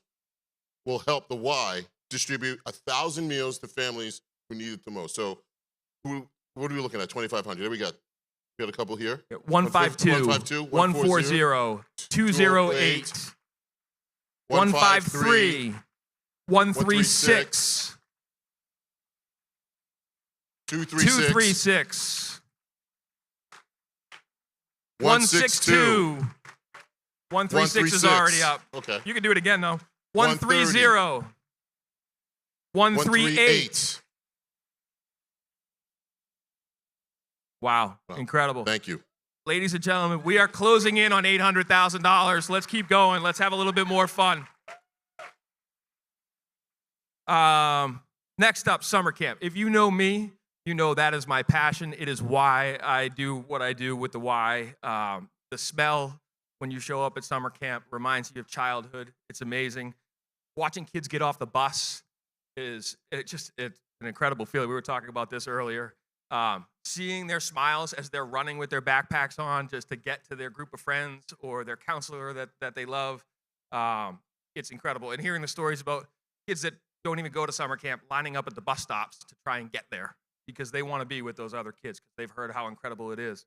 we'll help the Y distribute 1,000 meals to families who need it the most. So what are we looking at? 2,500. There we got a couple here. 152, 140, 208, 153, 136, 236, 162. 136 is already up. Okay. You can do it again, though. 130, 138. Wow, incredible. Thank you. Ladies and gentlemen, we are closing in on $800,000. Let's keep going. Let's have a little bit more fun. Next up, summer camp. If you know me, you know that is my passion. It is why I do what I do with the Y. The smell when you show up at summer camp reminds you of childhood. It's amazing. Watching kids get off the bus it's an incredible feeling. We were talking about this earlier. Seeing their smiles as they're running with their backpacks on just to get to their group of friends or their counselor that they love. It's incredible. And hearing the stories about kids that don't even go to summer camp lining up at the bus stops to try and get there because they want to be with those other kids because they've heard how incredible it is.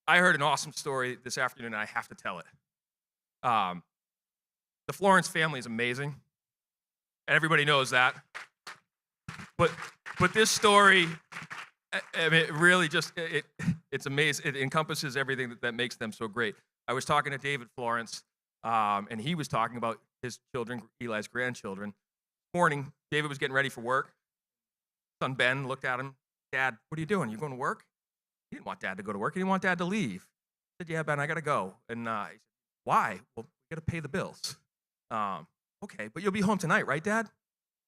I heard an awesome story this afternoon, and I have to tell it. The Florence family is amazing. Everybody knows that. But this story, I mean, it really just, it's amazing. It encompasses everything that makes them so great. I was talking to David Florence, and he was talking about his children, Eli's grandchildren. This morning, David was getting ready for work. Son Ben looked at him. Dad, what are you doing? You going to work? He didn't want Dad to go to work. He didn't want Dad to leave. He said, yeah, Ben, I got to go. And he said, why? Well, we got to pay the bills. Okay, but you'll be home tonight, right, Dad?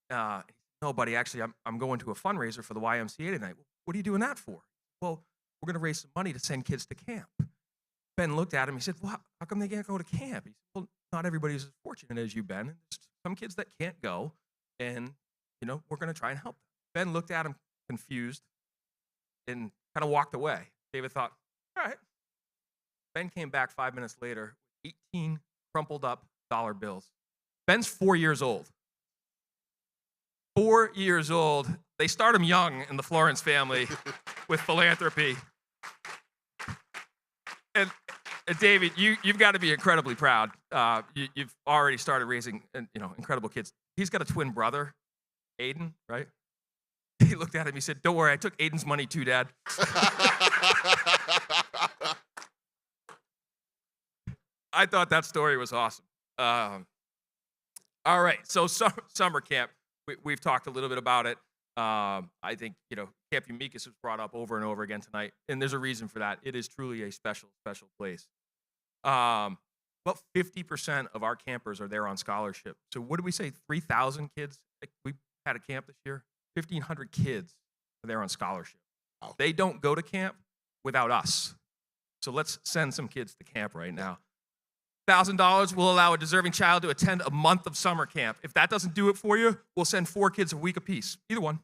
No, buddy, actually, I'm going to a fundraiser for the YMCA tonight. What are you doing that for? Well, we're going to raise some money to send kids to camp. Ben looked at him. He said, well, how come they can't go to camp? He said, well, not everybody's as fortunate as you, Ben. There's some kids that can't go, and, we're going to try and help them. Ben looked at him confused and kind of walked away. David thought, all right. Ben came back 5 minutes later with 18 crumpled up dollar bills. Ben's 4 years old. 4 years old. They start him young in the Florence family with philanthropy. And David, you've got to be incredibly proud. You've already started raising, incredible kids. He's got a twin brother, Aiden, right? He looked at him. He said, "Don't worry, I took Aiden's money too, Dad." I thought that story was awesome. All right, so summer camp. We've talked a little bit about it. I think, Camp Amicus was brought up over and over again tonight, and there's a reason for that. It is truly a special, special place. About 50% of our campers are there on scholarship. So what did we say, 3,000 kids? We had a camp this year. 1,500 kids are there on scholarship. Wow. They don't go to camp without us. So let's send some kids to camp right now. $1,000 will allow a deserving child to attend a month of summer camp. If that doesn't do it for you, we'll send 4 kids a week apiece. Either one.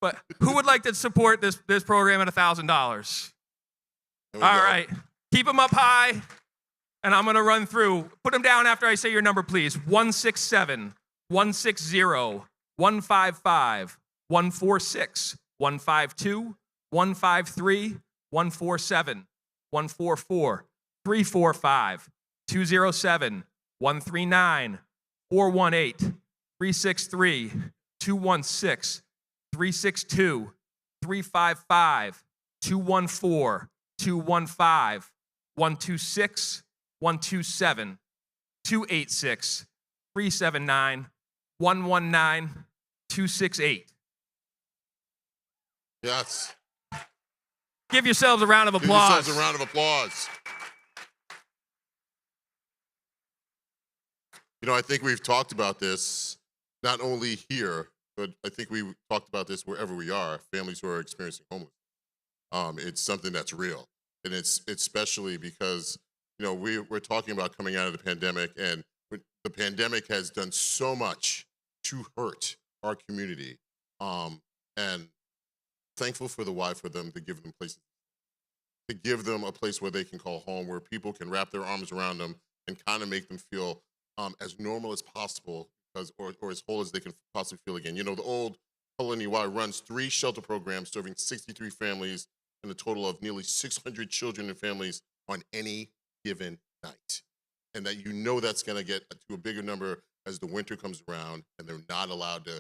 But who would like to support this program at $1,000? All right. Keep them up high, and I'm going to run through. Put them down after I say your number, please. 167, 160, 155, 146, 152, 153, 147, 144, 345, 207, 139, 418, 363, 216, 362, 355, 214, 215, 126, 127, 286, 379, 119, 268. Yes. Give yourselves a round of applause. Give yourselves a round of applause. I think we've talked about this not only here, but I think we talked about this wherever we are, families who are experiencing homelessness. It's something that's real. And it's especially because, we're talking about coming out of the pandemic, and the pandemic has done so much to hurt our community. And thankful for the Y for them to give them places, to give them a place where they can call home, where people can wrap their arms around them and kind of make them feel as normal as possible, or as whole as they can possibly feel again. The old Colony Y runs 3 shelter programs serving 63 families and a total of nearly 600 children and families on any given night. And that's going to get to a bigger number as the winter comes around and they're not allowed to,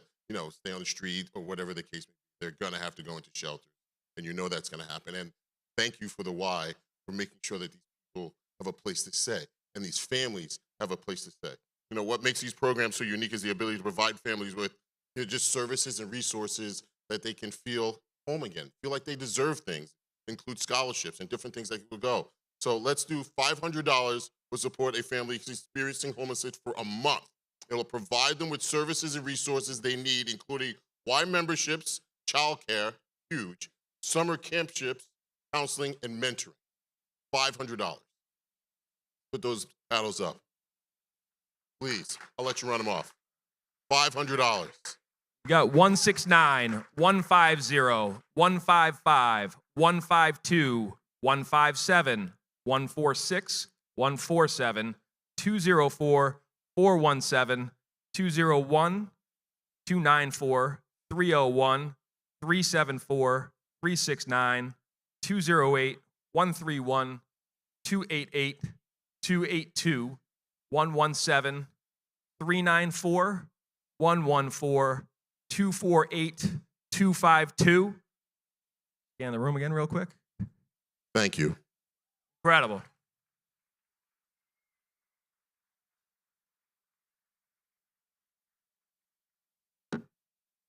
stay on the street or whatever the case may be. They're going to have to go into shelters. And that's going to happen. And thank you for the Y for making sure that these people have a place to stay and these families have a place to stay. What makes these programs so unique is the ability to provide families with just services and resources that they can feel home again, feel like they deserve things, include scholarships and different things that will go. So let's do $500 to support a family experiencing homelessness for a month. It'll provide them with services and resources they need, including Y memberships, childcare, huge, summer campships, counseling, and mentoring. $500. Put those paddles up. Please, I'll let you run them off. $500. We got 169, 150, 155, 152, 157, 146, 147, 204, 417, 201, 294, 301, 374, 369, 208, 131, 288, 282, 117, 394, 114, 248, 252. Scan the room again real quick. Thank you. Incredible.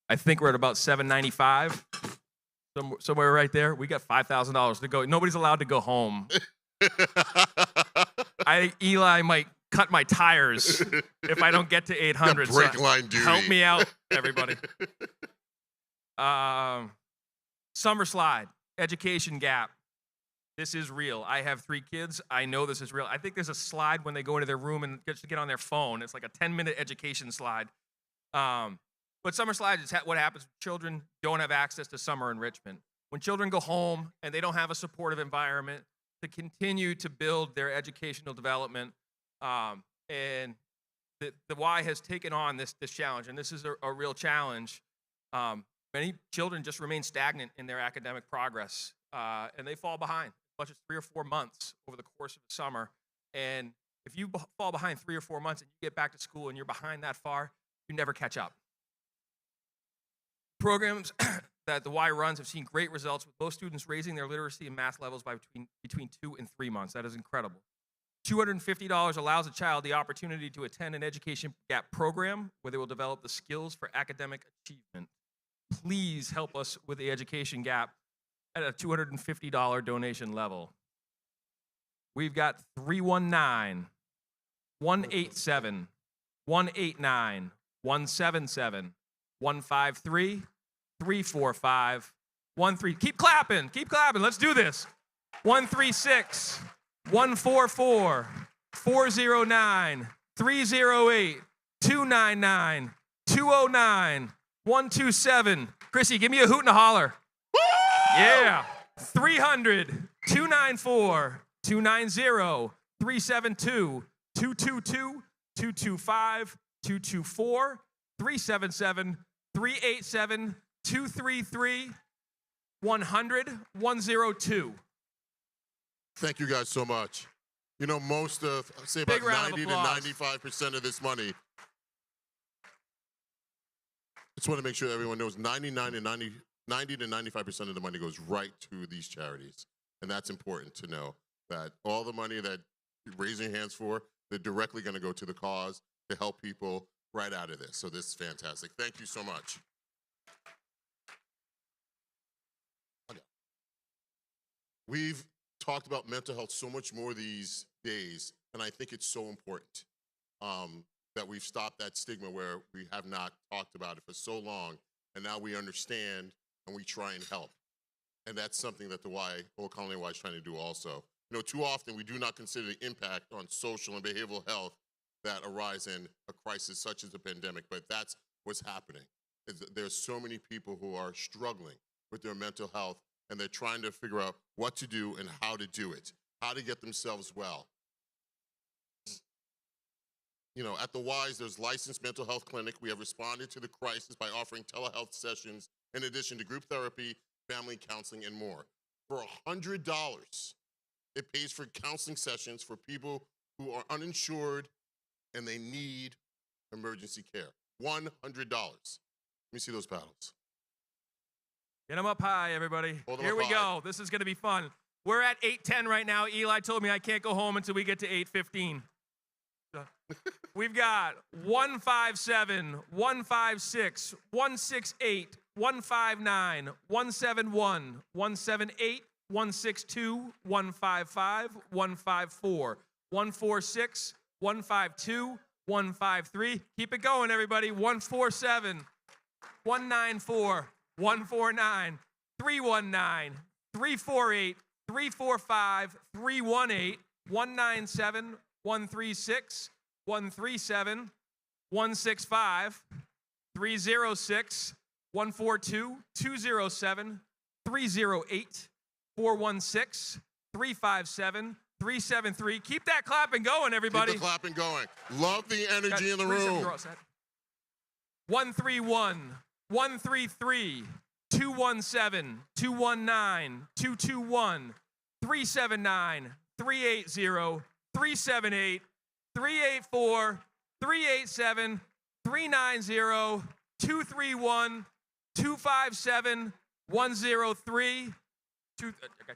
I think we're at about $795, somewhere right there. We got $5,000 to go. Nobody's allowed to go home. Eli might cut my tires if I don't get to 800. Break so line duty. help me out, everybody. Summer slide, education gap. This is real. I have 3 kids. I know this is real. I think there's a slide when they go into their room and get on their phone. It's like a 10-minute education slide. But summer slide is what happens when children don't have access to summer enrichment. When children go home and they don't have a supportive environment to continue to build their educational development, and the Y has taken on this challenge, and this is a real challenge. Many children just remain stagnant in their academic progress, and they fall behind as much as 3 or 4 months over the course of the summer. And if you fall behind 3 or 4 months and you get back to school and you're behind that far, you never catch up. Programs that the Y runs have seen great results, with most students raising their literacy and math levels by between 2 and 3 months. That is incredible. $250 allows a child the opportunity to attend an education gap program where they will develop the skills for academic achievement. Please help us with the education gap at a $250 donation level. We've got 319, 187, 189, 177, 153, 345, 13. Keep clapping. Let's do this. 136, 144, 409, 308, 299, 209, 127. Chrissy, give me a hoot and a holler. Woo! Yeah. 300, 294, 290, 372, 222, 225, 224, 377, 387, 233, 100, 102. Thank you guys so much. You know, most of, I'd say about 90 to 95% of this money, just want to make sure everyone knows 90 to 95% of the money goes right to these charities. And that's important to know, that all the money that you're raising hands for, they're directly going to go to the cause to help people right out of this. So this is fantastic. Thank you so much. We've talked about mental health so much more these days, and I think it's so important that we've stopped that stigma where we have not talked about it for so long, and now we understand and we try and help. And that's something that the whole Colony Y is trying to do also. You know, too often we do not consider the impact on social and behavioral health that arise in a crisis such as a pandemic, but that's what's happening. There's so many people who are struggling with their mental health, and they're trying to figure out what to do and how to do it, how to get themselves well. You know, at the Y's, there's licensed mental health clinic. We have responded to the crisis by offering telehealth sessions in addition to group therapy, family counseling, and more. For $100, it pays for counseling sessions for people who are uninsured and they need emergency care. $100. Let me see those paddles. Get them up high, everybody. Hold 'em Here up we high. go. This is going to be fun. We're at 8:10 right now. Eli told me I can't go home until we get to 8:15. So, we've got 157, 156, 168, 159, 171, 178, 162, 155, 154, 146, 152, 153. Keep it going, everybody. 147, 194, 149, 319, 348, 345, 318, 197, 136, 137, 165, 306, 142, 207, 308, 416, 357, 373. Keep that clapping going, everybody. Keep the clapping going. Love the energy in the room. 131, 133, 217, 219, 221, 379, 380, 378, 384, 387, 390, 231, 257, 103, I got you.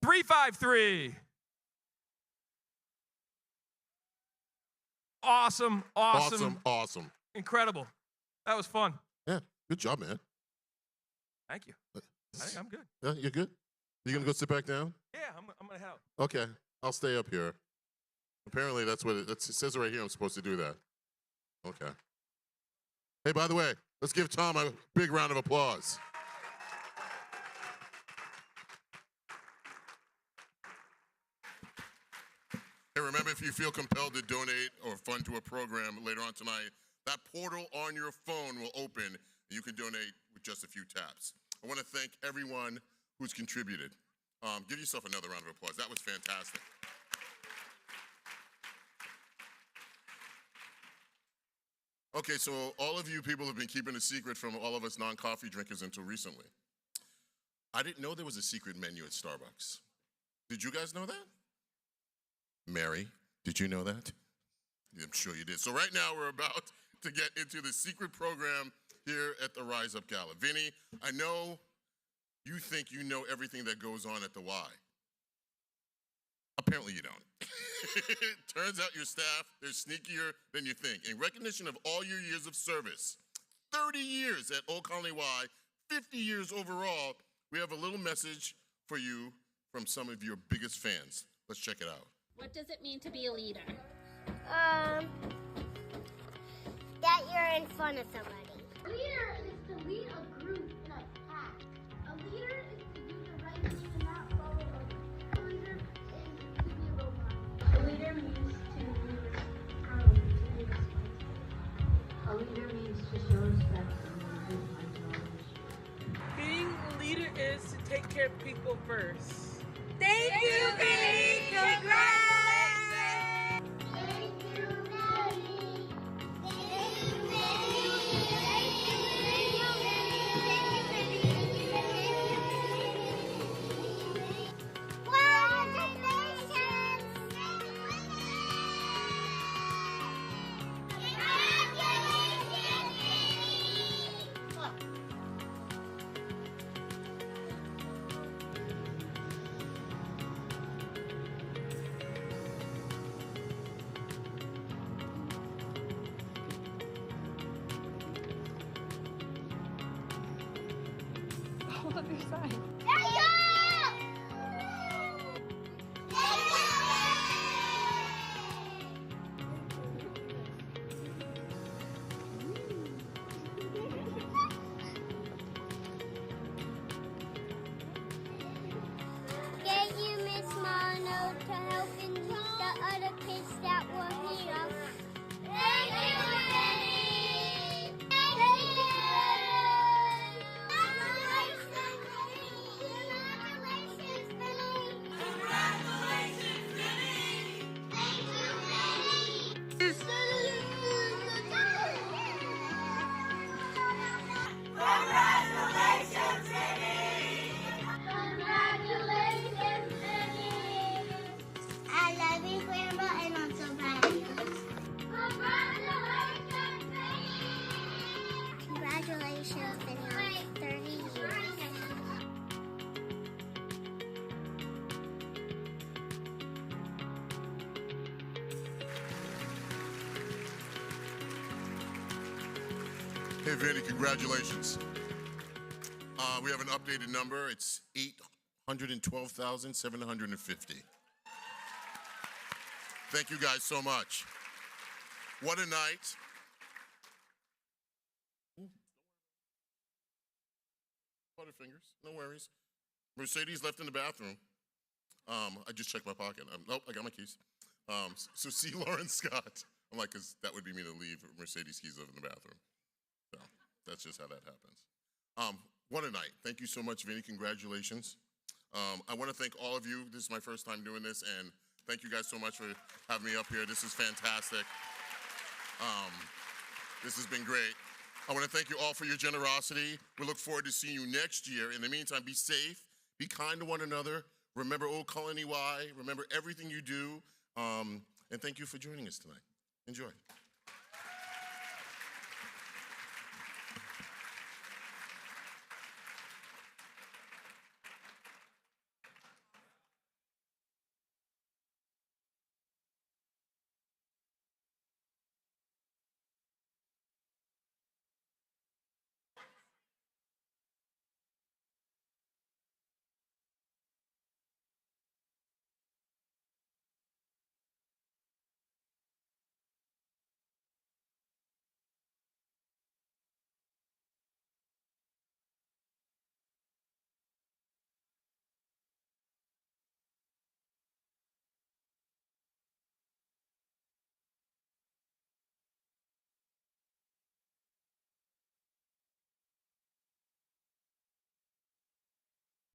353. Awesome. Awesome. Incredible. That was fun. Yeah, good job, man. Thank you. I think I'm good. Yeah, you're good? You gonna go sit back down? Yeah, I'm gonna help. Okay, I'll stay up here. Apparently that's what it says right here I'm supposed to do that. Okay. Hey, by the way, let's give Tom a big round of applause. Hey, remember, if you feel compelled to donate or fund to a program later on tonight, that portal on your phone will open and you can donate with just a few taps. I want to thank everyone who's contributed. Give yourself another round of applause. That was fantastic. Okay, so all of you people have been keeping a secret from all of us non-coffee drinkers until recently. I didn't know there was a secret menu at Starbucks. Did you guys know that? Mary, did you know that? I'm sure you did. So right now we're about to get into the secret program here at the Rise Up Gala. Vinny, I know you think you know everything that goes on at the Y. Apparently you don't. Turns out your staff, they're sneakier than you think. In recognition of all your years of service, 30 years at Old Colony Y, 50 years overall, we have a little message for you from some of your biggest fans. Let's check it out. What does it mean to be a leader? That you're in front of somebody. A leader is to lead a group in a pack. A leader is to do the right thing and not follow others. A leader is to be a role model. A leader means to be responsible. A leader means to show respect and lead by knowledge. Being a leader is to take care of people first. Thank you, Vinny. Congratulations. Thank you, Maddie. Thank you, Miss Mono, to helping the other kids that were here. Thank you, Vinny. Thank you. Congratulations, Vinny. Congratulations, Vinny. Thank you, Vinny. Congratulations, Vinny. Congratulations, Vinny. I love you, Grandma, and I'm so proud of you. Congratulations, Vinny. Congratulations, Vinny, on 30 years. Hey, Vinny, congratulations. We have an updated number. It's 812,750. Thank you guys so much. What a night. Butterfingers, no worries. Mercedes left in the bathroom. I just checked my pocket. Nope, I got my keys. So see Lauren Scott. I'm like, because that would be me to leave. Mercedes keys live in the bathroom. So that's just how that happens. What a night. Thank you so much, Vinny. Congratulations. I want to thank all of you. This is my first time doing this, and thank you guys so much for having me up here. This is fantastic. This has been great. I want to thank you all for your generosity. We look forward to seeing you next year. In the meantime, be safe, be kind to one another. Remember Old Colony Y. Remember everything you do. And thank you for joining us tonight. Enjoy.